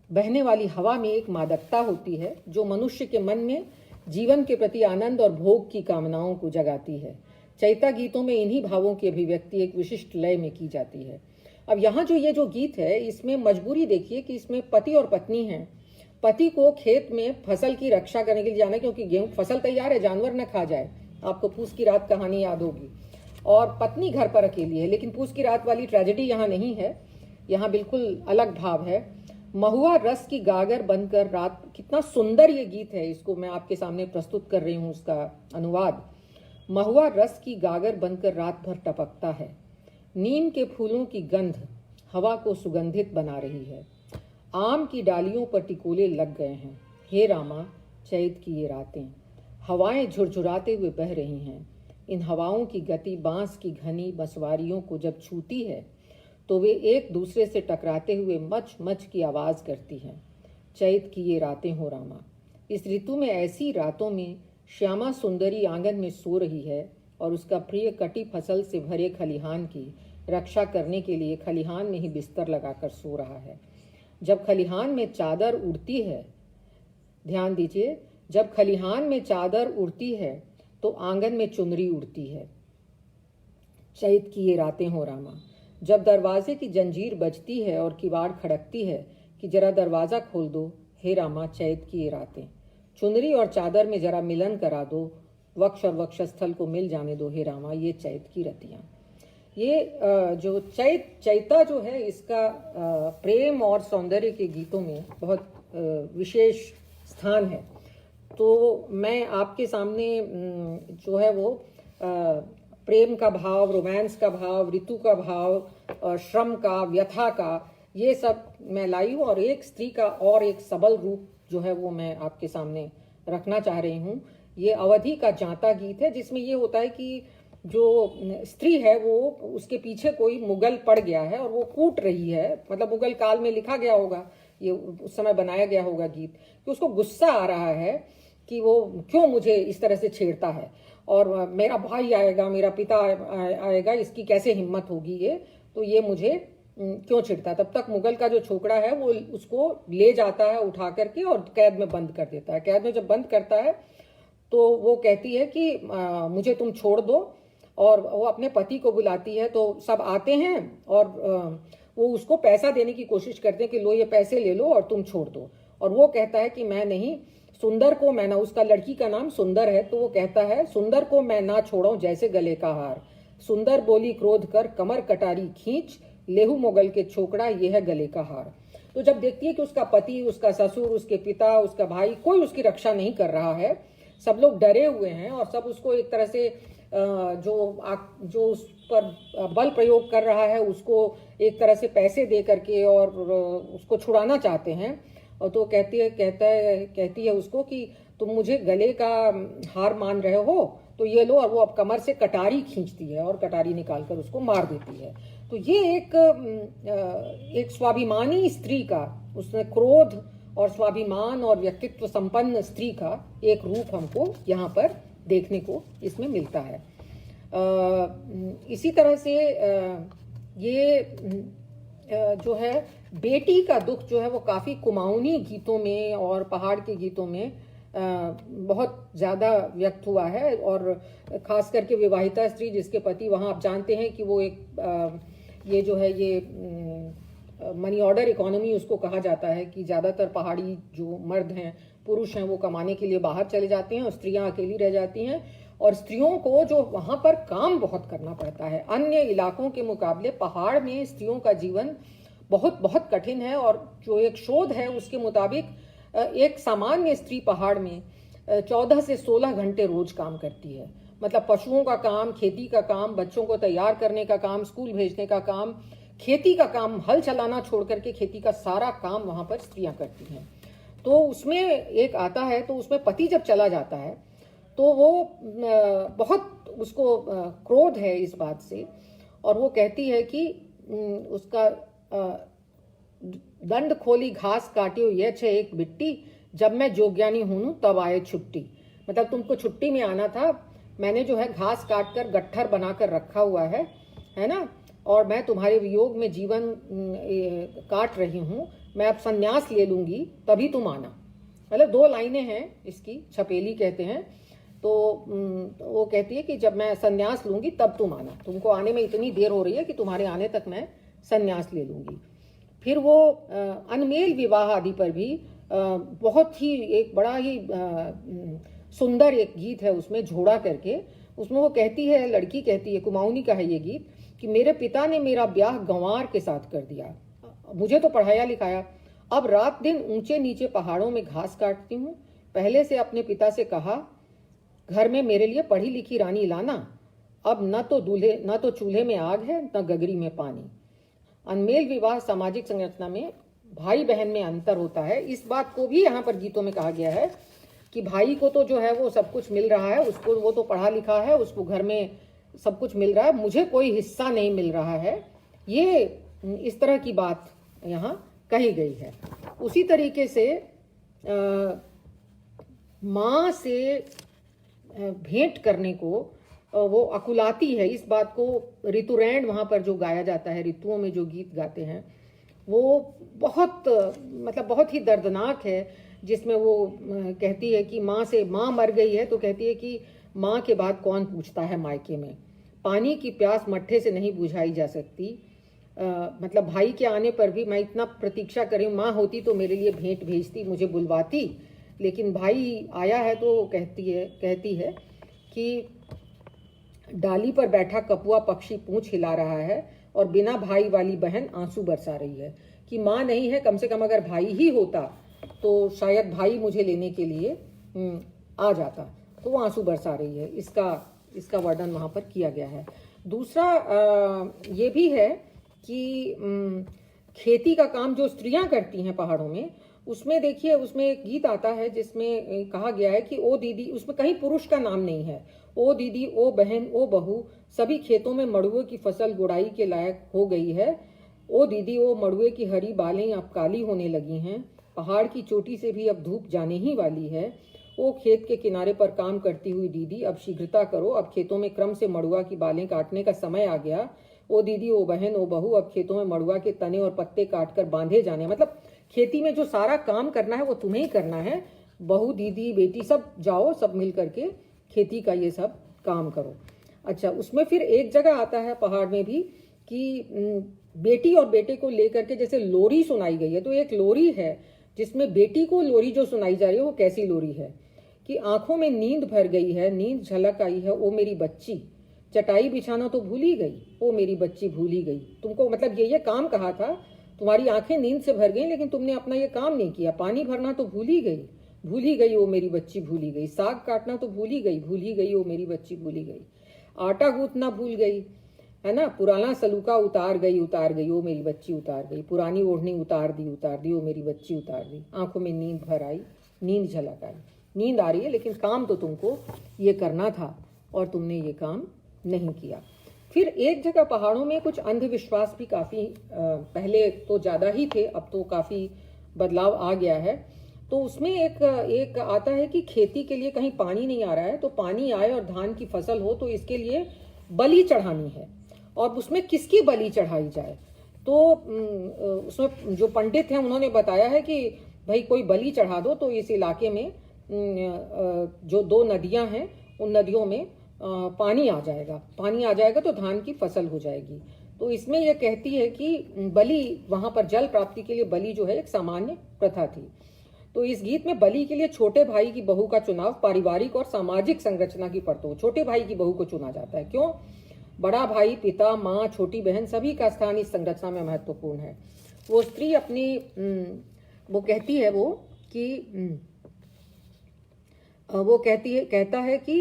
बहने वाली हवा में एक मादकता होती है जो मनुष्य के मन में जीवन के प्रति आनंद और भोग की कामनाओं को जगाती है। चैता गीतों में इन्हीं भावों की अभिव्यक्ति एक विशिष्ट लय में की जाती है। अब यहाँ ये जो गीत है इसमें मजबूरी देखिए कि इसमें पति और पत्नी हैं। पति को खेत में फसल की रक्षा करने के लिए जाना है, क्योंकि गेहूं फसल तैयार है, जानवर न खा जाए। आपको पूस की रात कहानी याद होगी। और पत्नी घर पर अकेली है, लेकिन पूस की रात वाली ट्रेजेडी यहाँ नहीं है, यहाँ बिल्कुल अलग भाव है। महुआ रस की गागर बनकर रात, कितना सुंदर ये गीत है, इसको मैं आपके सामने प्रस्तुत कर रही हूँ उसका अनुवाद। महुआ रस की गागर बनकर रात भर टपकता है, नीम के फूलों की गंध हवा को सुगंधित बना रही है, आम की डालियों पर टिकोले लग गए हैं। हे रामा चैत की ये रातें, हवाएं झुरझुराते हुए बह रही हैं। इन हवाओं की गति बांस की घनी बंसवारियों को जब छूती है तो वे एक दूसरे से टकराते हुए मच मच की आवाज़ करती हैं। चैत की ये रातें हो रामा। इस ऋतु में ऐसी रातों में श्यामा सुंदरी आंगन में सो रही है और उसका प्रिय कटी फसल से भरे खलिहान की रक्षा करने के लिए खलिहान में ही बिस्तर लगाकर सो रहा है। जब खलिहान में चादर उड़ती है, ध्यान दीजिए, जब खलिहान में चादर उड़ती है तो आंगन में चुनरी उड़ती है। चैत की ये रातें हो रामा। जब दरवाजे की जंजीर बजती है और किवाड़ खड़कती है कि जरा दरवाज़ा खोल दो, हे रामा चैत की ये रातें। चुनरी और चादर में जरा मिलन करा दो, वक्ष और वक्षस्थल को मिल जाने दो, हे रामा ये चैत की रतियाँ। ये जो चैता जो है इसका प्रेम और सौंदर्य के गीतों में बहुत विशेष स्थान है। तो मैं आपके सामने जो है वो प्रेम का भाव, रोमांस का भाव, ऋतु का भाव, श्रम का, व्यथा का, ये सब मैं लाई हूँ। और एक स्त्री का और एक सबल रूप जो है वो मैं आपके सामने रखना चाह रही हूँ। ये अवधि का जाता गीत है, जिसमें ये होता है कि जो स्त्री है वो, उसके पीछे कोई मुगल पड़ गया है और वो कूट रही है, मतलब मुगल काल में लिखा गया होगा, ये उस समय बनाया गया होगा गीत, कि उसको गुस्सा आ रहा है कि वो क्यों मुझे इस तरह से छेड़ता है, और मेरा भाई आएगा, मेरा पिता आएगा, इसकी कैसे हिम्मत होगी ये, तो ये मुझे क्यों छेड़ता है। तब तक मुगल का जो छोकरा है वो उसको ले जाता है उठा करके और कैद में बंद कर देता है। कैद में जब बंद करता है तो वो कहती है कि मुझे तुम छोड़ दो, और वो अपने पति को बुलाती है। तो सब आते हैं और वो उसको पैसा देने की कोशिश करते हैं कि लो ये पैसे ले लो और तुम छोड़ दो, और वो कहता है कि मैं नहीं, सुंदर को मैं ना, उसका लड़की का नाम सुंदर है, तो वो कहता है सुंदर को मैं ना छोड़ाऊं जैसे गले का हार, सुंदर बोली क्रोध कर कमर कटारी खींच, लेहू मोगल के छोकड़ा ये है गले का हार। तो जब देखती है कि उसका पति, उसका ससुर, उसके पिता, उसका भाई, कोई उसकी रक्षा नहीं कर रहा है, सब लोग डरे हुए हैं और सब उसको एक तरह से जो उस पर बल प्रयोग कर रहा है उसको एक तरह से पैसे दे करके और उसको छुड़ाना चाहते हैं। और तो कहती है उसको कि तुम मुझे गले का हार मान रहे हो तो ये लो, और वो अब कमर से कटारी खींचती है और कटारी निकालकर उसको मार देती है। तो ये एक स्वाभिमानी स्त्री का, उसने क्रोध और स्वाभिमान और व्यक्तित्व संपन्न स्त्री का एक रूप हमको यहाँ पर देखने को इसमें मिलता है। इसी तरह से ये जो है बेटी का दुख जो है वो काफ़ी कुमाऊनी गीतों में और पहाड़ के गीतों में बहुत ज़्यादा व्यक्त हुआ है। और ख़ास करके विवाहिता स्त्री जिसके पति वहाँ, आप जानते हैं कि वो एक ये जो है ये मनी ऑर्डर इकोनॉमी उसको कहा जाता है कि ज़्यादातर पहाड़ी जो मर्द हैं, पुरुष हैं, वो कमाने के लिए बाहर चले जाते हैं और स्त्रियां अकेली रह जाती हैं। और स्त्रियों को जो वहाँ पर काम बहुत करना पड़ता है, अन्य इलाकों के मुकाबले पहाड़ में स्त्रियों का जीवन बहुत बहुत कठिन है। और जो एक शोध है उसके मुताबिक एक सामान्य स्त्री पहाड़ में 14 से 16 घंटे रोज काम करती है। मतलब पशुओं का काम, खेती का काम, बच्चों को तैयार करने का काम, स्कूल भेजने का काम, खेती का काम, हल चलाना छोड़ करके खेती का सारा काम वहाँ पर स्त्रियां करती हैं। तो उसमें एक आता है, तो उसमें पति जब चला जाता है तो वो बहुत उसको क्रोध है इस बात से, और वो कहती है कि उसका दंड खोली घास काटियो ये छे एक बिट्टी, जब मैं जोग्यानी हूँ तब आए छुट्टी। मतलब तुमको छुट्टी में आना था, मैंने जो है घास काट कर गट्ठर बनाकर रखा हुआ है ना, और मैं तुम्हारे वियोग में जीवन काट रही हूँ, मैं अब संन्यास ले लूंगी तभी तुम आना। मतलब 2 लाइनें हैं इसकी, छपेली कहते हैं। तो वो कहती है कि जब मैं संन्यास लूंगी तब तुम आना, तुमको आने में इतनी देर हो रही है कि तुम्हारे आने तक मैं संन्यास ले लूंगी। फिर वो अनमेल विवाह आदि पर भी बहुत ही एक बड़ा ही सुंदर एक गीत है उसमें, झोड़ा करके। उसमें वो कहती है, लड़की कहती है, कुमाऊनी का है ये गीत, कि मेरे पिता ने मेरा ब्याह गंवार के साथ कर दिया, मुझे तो पढ़ाया लिखाया, अब रात दिन ऊंचे नीचे पहाड़ों में घास काटती हूँ। पहले से अपने पिता से कहा घर में मेरे लिए पढ़ी लिखी रानी लाना, अब न तो चूल्हे में आग है न गगरी में पानी। अनमेल विवाह सामाजिक संरचना में भाई बहन में अंतर होता है, इस बात को भी यहाँ पर गीतों में कहा गया है कि भाई को तो जो है वो सब कुछ मिल रहा है, उसको वो तो पढ़ा लिखा है, उसको घर में सब कुछ मिल रहा है, मुझे कोई हिस्सा नहीं मिल रहा है। ये इस तरह की बात यहाँ कही गई है। उसी तरीके से माँ से भेंट करने को वो अकुलाती है, इस बात को ऋतुरैन वहाँ पर जो गाया जाता है, ऋतुओं में जो गीत गाते हैं, वो बहुत मतलब बहुत ही दर्दनाक है, जिसमें वो कहती है कि माँ मर गई है तो कहती है कि माँ के बाद कौन पूछता है मायके में, पानी की प्यास मट्ठे से नहीं बुझाई जा सकती। मतलब भाई के आने पर भी मैं इतना प्रतीक्षा करी, माँ होती तो मेरे लिए भेंट भेजती, मुझे बुलवाती, लेकिन भाई आया है तो कहती है कि डाली पर बैठा कपुआ पक्षी पूंछ हिला रहा है और बिना भाई वाली बहन आंसू बरसा रही है। कि माँ नहीं है, कम से कम अगर भाई ही होता तो शायद भाई मुझे लेने के लिए आ जाता, तो वो आंसू बरसा रही है, इसका वर्णन वहाँ पर किया गया है। दूसरा ये भी है कि खेती का काम जो स्त्रियां करती हैं पहाड़ों में, उसमें देखिए, उसमें एक गीत आता है जिसमें कहा गया है कि ओ दीदी, उसमें कहीं पुरुष का नाम नहीं है, ओ दीदी, ओ बहन, ओ बहू, सभी खेतों में मड़ुए की फसल गुड़ाई के लायक हो गई है। ओ दीदी, ओ मड़ुए की हरी बालें अब काली होने लगी हैं, पहाड़ की चोटी से भी अब धूप जाने ही वाली है। ओ खेत के किनारे पर काम करती हुई दीदी, अब शीघ्रता करो, अब खेतों में क्रम से मड़ुआ की बालें काटने का समय आ गया। ओ दीदी, ओ बहन, ओ बहू, अब खेतों में मड़ुआ के तने और पत्ते काटकर बांधे जाने। मतलब खेती में जो सारा काम करना है वो तुम्हें ही करना है, बहू, दीदी, बेटी सब जाओ, सब मिल करके खेती का ये सब काम करो। अच्छा, उसमें फिर एक जगह आता है पहाड़ में भी कि बेटी और बेटे को लेकर के जैसे लोरी सुनाई गई है, तो एक लोरी है जिसमें बेटी को लोरी जो सुनाई जा रही है वो कैसी लोरी है कि आंखों में नींद भर गई है, नींद झलक आई है, ओ मेरी बच्ची, चटाई बिछाना तो भूल ही गई, ओ मेरी बच्ची भूल ही गई। तुमको मतलब ये काम कहा था, तुम्हारी आंखें नींद से भर गई लेकिन तुमने अपना ये काम नहीं किया। पानी भरना तो भूल ही गई ओ मेरी बच्ची भूल ही गई। साग काटना तो भूल ही गई ओ मेरी बच्ची भूल ही गई। आटा गूंथना भूल गई, है ना। पुराना सलूका उतार गई ओ मेरी बच्ची उतार गई। पुरानी ओढ़नी उतार दी ओ मेरी बच्ची उतार दी। आंखों में नींद भर आई, नींद झलक आई। नींद आ रही है लेकिन काम तो तुमको ये करना था और तुमने ये काम नहीं किया। फिर एक जगह पहाड़ों में कुछ अंधविश्वास भी काफ़ी, पहले तो ज़्यादा ही थे, अब तो काफ़ी बदलाव आ गया है। तो उसमें एक आता है कि खेती के लिए कहीं पानी नहीं आ रहा है तो पानी आए और धान की फसल हो तो इसके लिए बलि चढ़ानी है। और उसमें किसकी बलि चढ़ाई जाए, तो उसमें जो पंडित हैं उन्होंने बताया है कि भाई कोई बलि चढ़ा दो तो इस इलाके में जो 2 नदियां हैं उन नदियों में पानी आ जाएगा तो धान की फसल हो जाएगी। तो इसमें यह कहती है कि बलि, वहां पर जल प्राप्ति के लिए बलि जो है एक सामान्य प्रथा थी। तो इस गीत में बलि के लिए छोटे भाई की बहू का चुनाव पारिवारिक और सामाजिक संरचना की परतों, छोटे भाई की बहू को चुना जाता है। क्यों? बड़ा भाई, पिता, माँ, छोटी बहन सभी का स्थान इस संरचना में महत्वपूर्ण है। वो स्त्री अपनी वो कहती है कहता है कि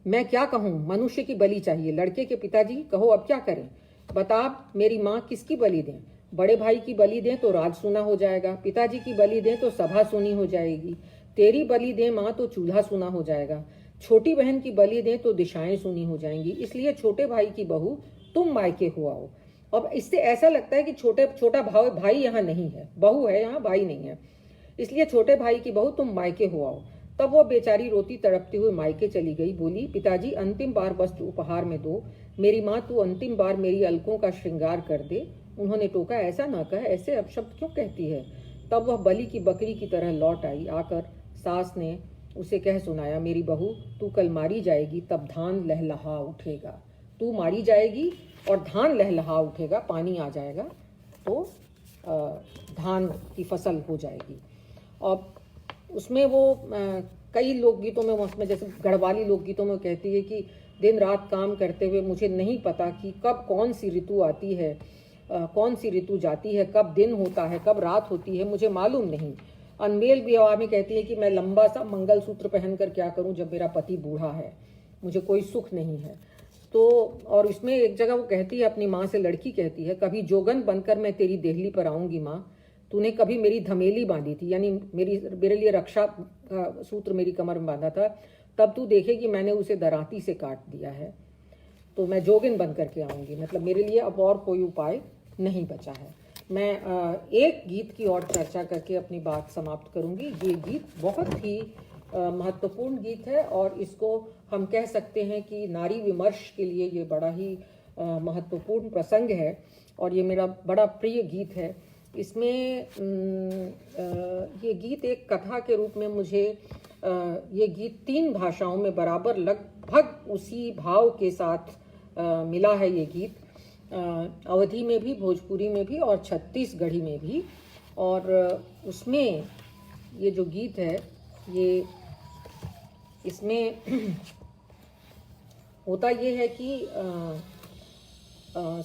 मैं क्या कहूँ, मनुष्य की बलि चाहिए। लड़के के पिताजी, कहो अब क्या करें, बता मेरी माँ किसकी बलि दें। बड़े भाई की बलि दें तो राज सुना हो जाएगा, पिताजी की बलि दें तो सभा सुनी हो जाएगी, तेरी बलि दें माँ तो चूल्हा सुना हो जाएगा, छोटी बहन की बलि दें तो दिशाएं सुनी हो जाएंगी। इसलिए छोटे भाई की बहू तुम मायके हो आओ। अब इससे ऐसा लगता है कि छोटा भाई यहाँ नहीं है, बहू है यहाँ, भाई नहीं है। इसलिए छोटे भाई की बहू तुम मायके हो आओ। तब वो बेचारी रोती तड़पती हुई मायके चली गई। बोली, पिताजी अंतिम बार वस्त्र उपहार में दो, मेरी माँ तू अंतिम बार मेरी अलकों का श्रृंगार कर दे। उन्होंने टोका, ऐसा ना कह, ऐसे अपशब्द क्यों कहती है। तब वह बलि की बकरी की तरह लौट आई। आकर सास ने उसे कह सुनाया, मेरी बहू तू कल मारी जाएगी, तब धान लहलहा उठेगा। तू मारी जाएगी और धान लहलहा उठेगा, पानी आ जाएगा तो धान की फसल हो जाएगी। और उसमें वो कई लोकगीतों में, उसमें जैसे गढ़वाली लोकगीतों में कहती है कि दिन रात काम करते हुए मुझे नहीं पता कि कब कौन सी ऋतु आती है, कौन सी ऋतु जाती है, कब दिन होता है, कब रात होती है, मुझे मालूम नहीं। अनमेल विवाह में कहती है कि मैं लंबा सा मंगलसूत्र पहनकर क्या करूं जब मेरा पति बूढ़ा है, मुझे कोई सुख नहीं है। तो और इसमें एक जगह वो कहती है अपनी माँ से, लड़की कहती है, कभी जोगन बनकर मैं तेरी देहली पर आऊँगी माँ, तूने कभी मेरी धमेली बांधी थी, यानी मेरे लिए रक्षा का सूत्र मेरी कमर में बांधा था, तब तू देखेगी मैंने उसे दराती से काट दिया है, तो मैं जोगिन बन करके आऊँगी। मतलब मेरे लिए अब और कोई उपाय नहीं बचा है। मैं एक गीत की और चर्चा करके अपनी बात समाप्त करूँगी। ये गीत बहुत ही महत्वपूर्ण गीत है और इसको हम कह सकते हैं कि नारी विमर्श के लिए ये बड़ा ही महत्वपूर्ण प्रसंग है और ये मेरा बड़ा प्रिय गीत है। इसमें ये गीत एक कथा के रूप में मुझे ये गीत 3 भाषाओं में बराबर लगभग उसी भाव के साथ मिला है। ये गीत अवधी में भी, भोजपुरी में भी और छत्तीसगढ़ी में भी। और उसमें ये जो गीत है ये, इसमें होता ये है कि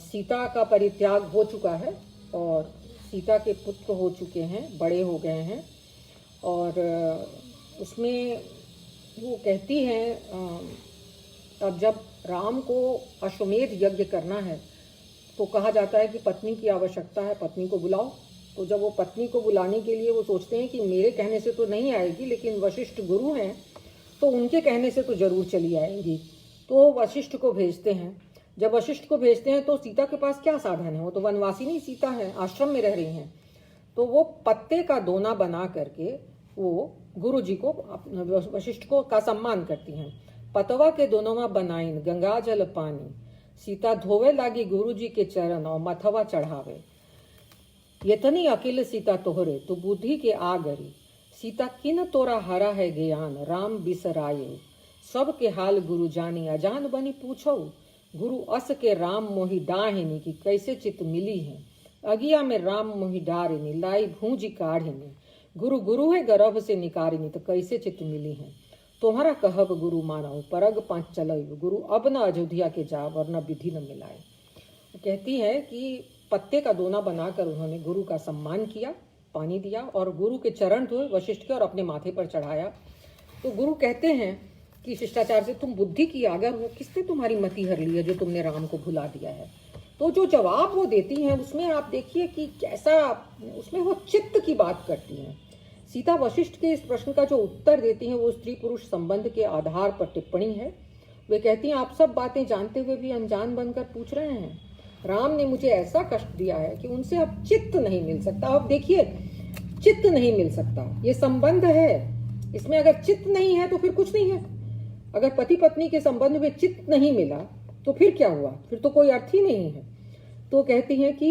सीता का परित्याग हो चुका है और सीता के पुत्र हो चुके हैं, बड़े हो गए हैं। और उसमें वो कहती हैं अब जब राम को अश्वमेध यज्ञ करना है तो कहा जाता है कि पत्नी की आवश्यकता है, पत्नी को बुलाओ। तो जब वो पत्नी को बुलाने के लिए वो सोचते हैं कि मेरे कहने से तो नहीं आएगी, लेकिन वशिष्ठ गुरु हैं तो उनके कहने से तो जरूर चली आएंगी। तो वशिष्ठ को भेजते हैं। जब वशिष्ठ को भेजते हैं तो सीता के पास क्या साधन है, वो तो वनवासिनी सीता है, आश्रम में रह रही हैं। तो वो पत्ते का दोना बना करके वो गुरु जी को, वशिष्ठ को का सम्मान करती हैं। पतवा के दोनों में बनाइन गंगा जल पानी, सीता धोवे लागी गुरु जी के चरण और मथवा चढ़ावे। यतनी अकेले सीता तोहरे तो बुद्धि के आ गरी, सीता किन तोरा हरा है ज्ञान राम बिसराये। सब के हाल गुरु जानी अजान बनी पूछो, गुरु अस के राम मोहि डाहिनी की कैसे चित मिली है। अगिया में राम मोहि डारिनी लाई भूंजी काढ़िनी, गुरु गुरु है गर्भ से निकारिनी तो कैसे चित मिली है। तुम्हारा कहब गुरु मानव परग पांच चलो गुरु, अब न अयोध्या के जाव और न विधि न मिलाए। कहती है कि पत्ते का दोना बनाकर उन्होंने गुरु का सम्मान किया, पानी दिया और गुरु के चरण धोए वशिष्ठ के और अपने माथे पर चढ़ाया। तो गुरु कहते हैं कि शिष्टाचार से तुम बुद्धि की आगर हो, किसने तुम्हारी मति हर ली है जो तुमने राम को भुला दिया है। तो जो जवाब वो देती हैं उसमें आप देखिए कि कैसा, उसमें वो चित्त की बात करती हैं। सीता वशिष्ठ के इस प्रश्न का जो उत्तर देती हैं वो स्त्री पुरुष संबंध के आधार पर टिप्पणी है। वे कहती हैं आप सब बातें जानते हुए भी अनजान बनकर पूछ रहे हैं। राम ने मुझे ऐसा कष्ट दिया है कि उनसे अब चित्त नहीं मिल सकता। अब देखिए, चित्त नहीं मिल सकता, ये संबंध है, इसमें अगर चित्त नहीं है तो फिर कुछ नहीं है। अगर पति पत्नी के संबंध में चित्त नहीं मिला तो फिर क्या हुआ, फिर तो कोई अर्थ ही नहीं है। तो कहती हैं कि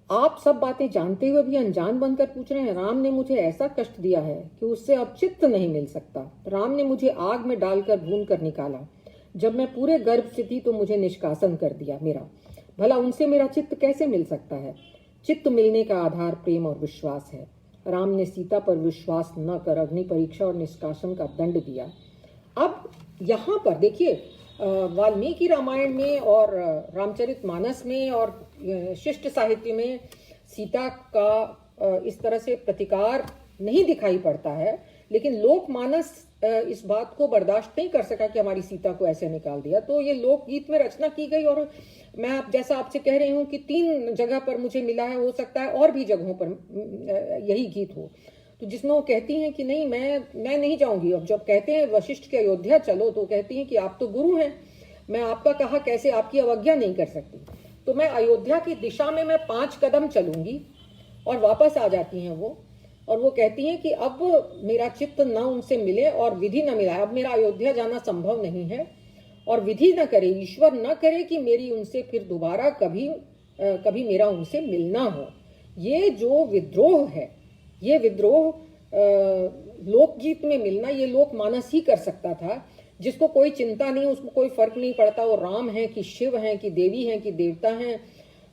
आप सब बातें जानते हुए भी अनजान बनकर पूछ रहे हैं। राम ने मुझे ऐसा कष्ट दिया है कि उससे अब चित्त नहीं मिल सकता। राम ने मुझे आग में डालकर भून कर निकाला, जब मैं पूरे गर्भ से थी तो मुझे निष्कासन कर दिया मेरा। भला उनसे मेरा चित्त कैसे मिल सकता है। चित्त मिलने का आधार प्रेम और विश्वास है। राम ने सीता पर विश्वास न कर अग्नि परीक्षा और निष्कासन का दंड दिया। अब यहाँ पर देखिए, वाल्मीकि रामायण में और रामचरितमानस में और शिष्ट साहित्य में सीता का इस तरह से प्रतिकार नहीं दिखाई पड़ता है, लेकिन लोकमानस इस बात को बर्दाश्त नहीं कर सका कि हमारी सीता को ऐसे निकाल दिया। तो ये लोकगीत में रचना की गई और मैं आप जैसा आपसे कह रही हूँ कि 3 जगह पर मुझे मिला है, हो सकता है और भी जगहों पर यही गीत हो, तो जिसमें वो कहती हैं कि नहीं मैं नहीं जाऊंगी। अब जब कहते हैं वशिष्ठ के अयोध्या चलो तो कहती हैं कि आप तो गुरु हैं, मैं आपका कहा कैसे आपकी अवज्ञा नहीं कर सकती। तो मैं अयोध्या की दिशा में मैं 5 कदम चलूंगी और वापस आ जाती हैं वो। और वो कहती हैं कि अब मेरा चित्त न उनसे मिले और विधि न मिलाए, अब मेरा अयोध्या जाना संभव नहीं है और विधि न करे, ईश्वर न करे कि मेरी उनसे फिर दोबारा कभी मेरा उनसे मिलना हो। ये जो विद्रोह है, ये विद्रोह लोकगीत में मिलना ये लोकमानस ही कर सकता था, जिसको कोई चिंता नहीं, उसको कोई फर्क नहीं पड़ता वो राम है कि शिव हैं कि देवी हैं कि देवता हैं,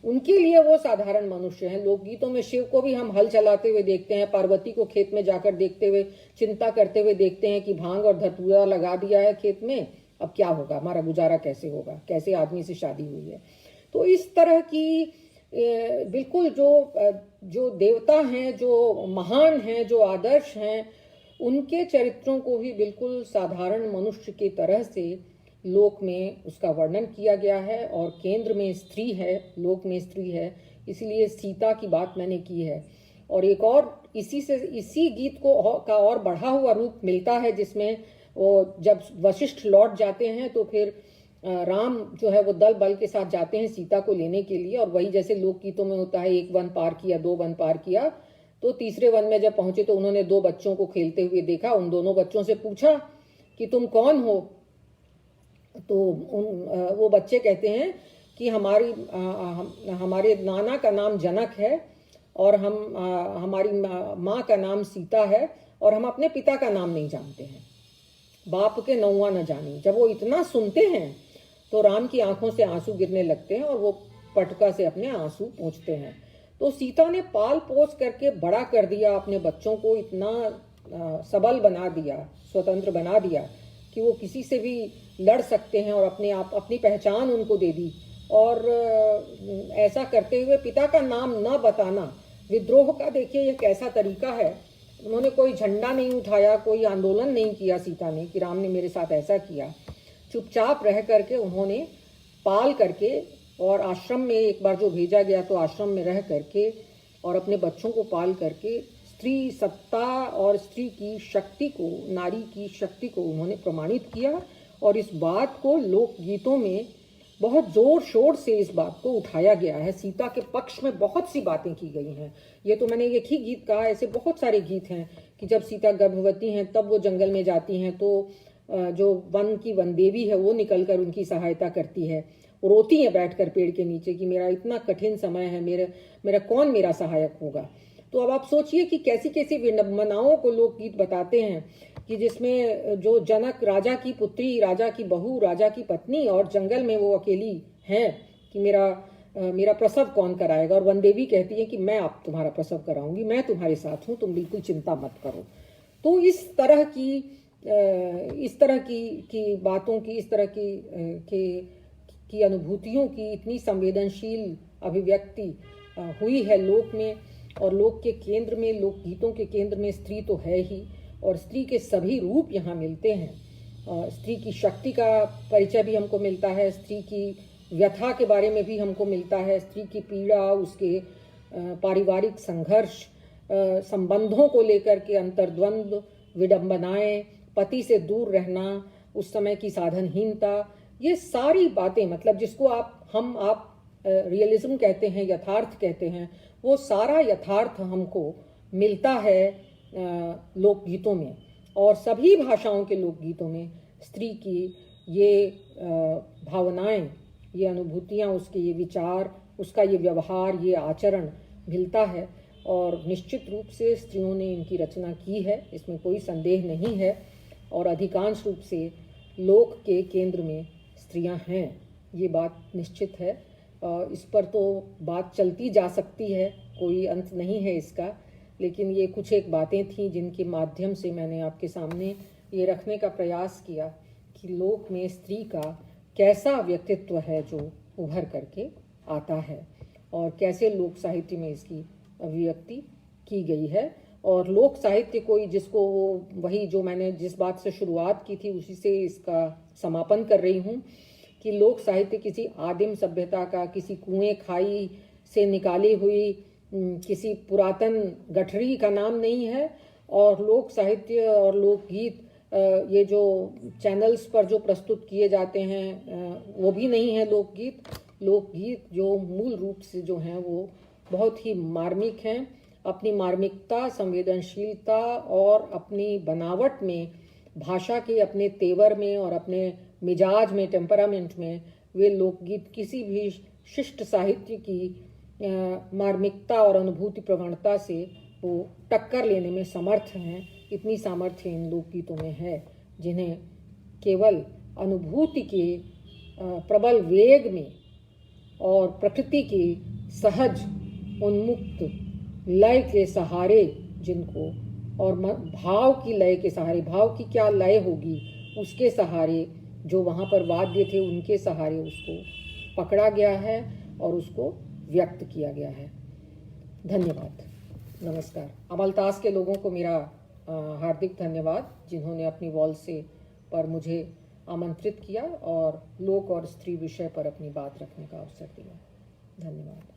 उनके लिए वो साधारण मनुष्य हैं। लोकगीतों में शिव को भी हम हल चलाते हुए देखते हैं, पार्वती को खेत में जाकर देखते हुए चिंता करते हुए देखते हैं कि भांग और धतूरा लगा दिया है खेत में, अब क्या होगा, हमारा गुजारा कैसे होगा, कैसे आदमी से शादी हुई है। तो इस तरह की बिल्कुल जो देवता हैं, जो महान हैं, जो आदर्श हैं, उनके चरित्रों को भी बिल्कुल साधारण मनुष्य की तरह से लोक में उसका वर्णन किया गया है। और केंद्र में स्त्री है, लोक में स्त्री है, इसलिए सीता की बात मैंने की है। और एक और इसी गीत का और बढ़ा हुआ रूप मिलता है, जिसमें वो जब वशिष्ठ लौट जाते हैं तो फिर राम जो है वो दल बल के साथ जाते हैं सीता को लेने के लिए। और वही जैसे लोकगीतों में होता है, 1 वन पार किया, 2 वन पार किया, तो तीसरे वन में जब पहुंचे तो उन्होंने 2 बच्चों को खेलते हुए देखा। उन दोनों बच्चों से पूछा कि तुम कौन हो, तो वो बच्चे कहते हैं कि हमारे नाना का नाम जनक है और हमारी माँ का नाम सीता है और हम अपने पिता का नाम नहीं जानते हैं, बाप के नौवा न जानी। जब वो इतना सुनते हैं तो राम की आंखों से आंसू गिरने लगते हैं और वो पटका से अपने आंसू पोंछते हैं। तो सीता ने पाल पोस करके बड़ा कर दिया अपने बच्चों को, इतना सबल बना दिया, स्वतंत्र बना दिया कि वो किसी से भी लड़ सकते हैं और अपनी पहचान उनको दे दी। और ऐसा करते हुए पिता का नाम न बताना, विद्रोह का देखिए ये कैसा तरीका है। उन्होंने कोई झंडा नहीं उठाया, कोई आंदोलन नहीं किया सीता ने कि राम ने मेरे साथ ऐसा किया। चुपचाप रह करके उन्होंने पाल करके, और आश्रम में एक बार जो भेजा गया तो आश्रम में रह करके और अपने बच्चों को पाल करके स्त्री सत्ता और स्त्री की शक्ति को, नारी की शक्ति को उन्होंने प्रमाणित किया। और इस बात को लोकगीतों में बहुत जोर शोर से इस बात को उठाया गया है। सीता के पक्ष में बहुत सी बातें की गई हैं। ये तो मैंने एक ही गीत कहा, ऐसे बहुत सारे गीत हैं कि जब सीता गर्भवती हैं तब वो जंगल में जाती हैं तो जो वन की वन देवी है वो निकलकर उनकी सहायता करती है। वो रोती हैं बैठकर पेड़ के नीचे कि मेरा इतना कठिन समय है, मेरा कौन मेरा सहायक होगा। तो अब आप सोचिए कि कैसी कैसी विडंबनाओं को लोकगीत बताते हैं कि जिसमें जो जनक राजा की पुत्री, राजा की बहू, राजा की पत्नी और जंगल में वो अकेली हैं कि मेरा प्रसव कौन कराएगा। और वन देवी कहती है कि मैं अब तुम्हारा प्रसव कराऊंगी, मैं तुम्हारे साथ हूँ, तुम बिल्कुल चिंता मत करो। तो इस तरह की बातों की, इस तरह की अनुभूतियों की इतनी संवेदनशील अभिव्यक्ति हुई है लोक में। और लोक के केंद्र में, लोक गीतों के केंद्र में स्त्री तो है ही, और स्त्री के सभी रूप यहाँ मिलते हैं। स्त्री की शक्ति का परिचय भी हमको मिलता है, स्त्री की व्यथा के बारे में भी हमको मिलता है, स्त्री की पीड़ा, उसके पारिवारिक संघर्ष, संबंधों को लेकर के अंतर्द्वंद्व, विडंबनाएं, पति से दूर रहना, उस समय की साधनहीनता, ये सारी बातें, मतलब जिसको आप रियलिज्म कहते हैं, यथार्थ कहते हैं, वो सारा यथार्थ हमको मिलता है लोकगीतों में। और सभी भाषाओं के लोकगीतों में स्त्री की ये भावनाएं, ये अनुभूतियां, उसके ये विचार, उसका ये व्यवहार, ये आचरण मिलता है। और निश्चित रूप से स्त्रियों ने इनकी रचना की है, इसमें कोई संदेह नहीं है। और अधिकांश रूप से लोक के केंद्र में स्त्रियां हैं, ये बात निश्चित है। इस पर तो बात चलती जा सकती है, कोई अंत नहीं है इसका, लेकिन ये कुछ एक बातें थीं जिनके माध्यम से मैंने आपके सामने ये रखने का प्रयास किया कि लोक में स्त्री का कैसा व्यक्तित्व है जो उभर करके आता है, और कैसे लोक साहित्य में इसकी अभिव्यक्ति की गई है। और लोक साहित्य कोई, जिसको वही जो मैंने जिस बात से शुरुआत की थी उसी से इसका समापन कर रही हूँ कि लोक साहित्य किसी आदिम सभ्यता का, किसी कुएं खाई से निकाली हुई किसी पुरातन गठरी का नाम नहीं है। और लोक साहित्य और लोकगीत ये जो चैनल्स पर जो प्रस्तुत किए जाते हैं वो भी नहीं है लोकगीत। लोकगीत जो मूल रूप से जो हैं वो बहुत ही मार्मिक हैं, अपनी मार्मिकता, संवेदनशीलता और अपनी बनावट में, भाषा के अपने तेवर में और अपने मिजाज में, टेम्परामेंट में, वे लोकगीत किसी भी शिष्ट साहित्य की मार्मिकता और अनुभूति प्रवणता से वो टक्कर लेने में समर्थ हैं। इतनी सामर्थ्य इन लोकगीतों में है जिन्हें केवल अनुभूति के प्रबल वेग में और प्रकृति की सहज उन्मुक्त लय के सहारे, जिनको और भाव की लय के सहारे, भाव की क्या लय होगी उसके सहारे, जो वहाँ पर वाद्य थे उनके सहारे उसको पकड़ा गया है और उसको व्यक्त किया गया है। धन्यवाद, नमस्कार। अमलतास के लोगों को मेरा हार्दिक धन्यवाद जिन्होंने अपनी वॉल से पर मुझे आमंत्रित किया और लोक और स्त्री विषय पर अपनी बात रखने का अवसर दिया। धन्यवाद।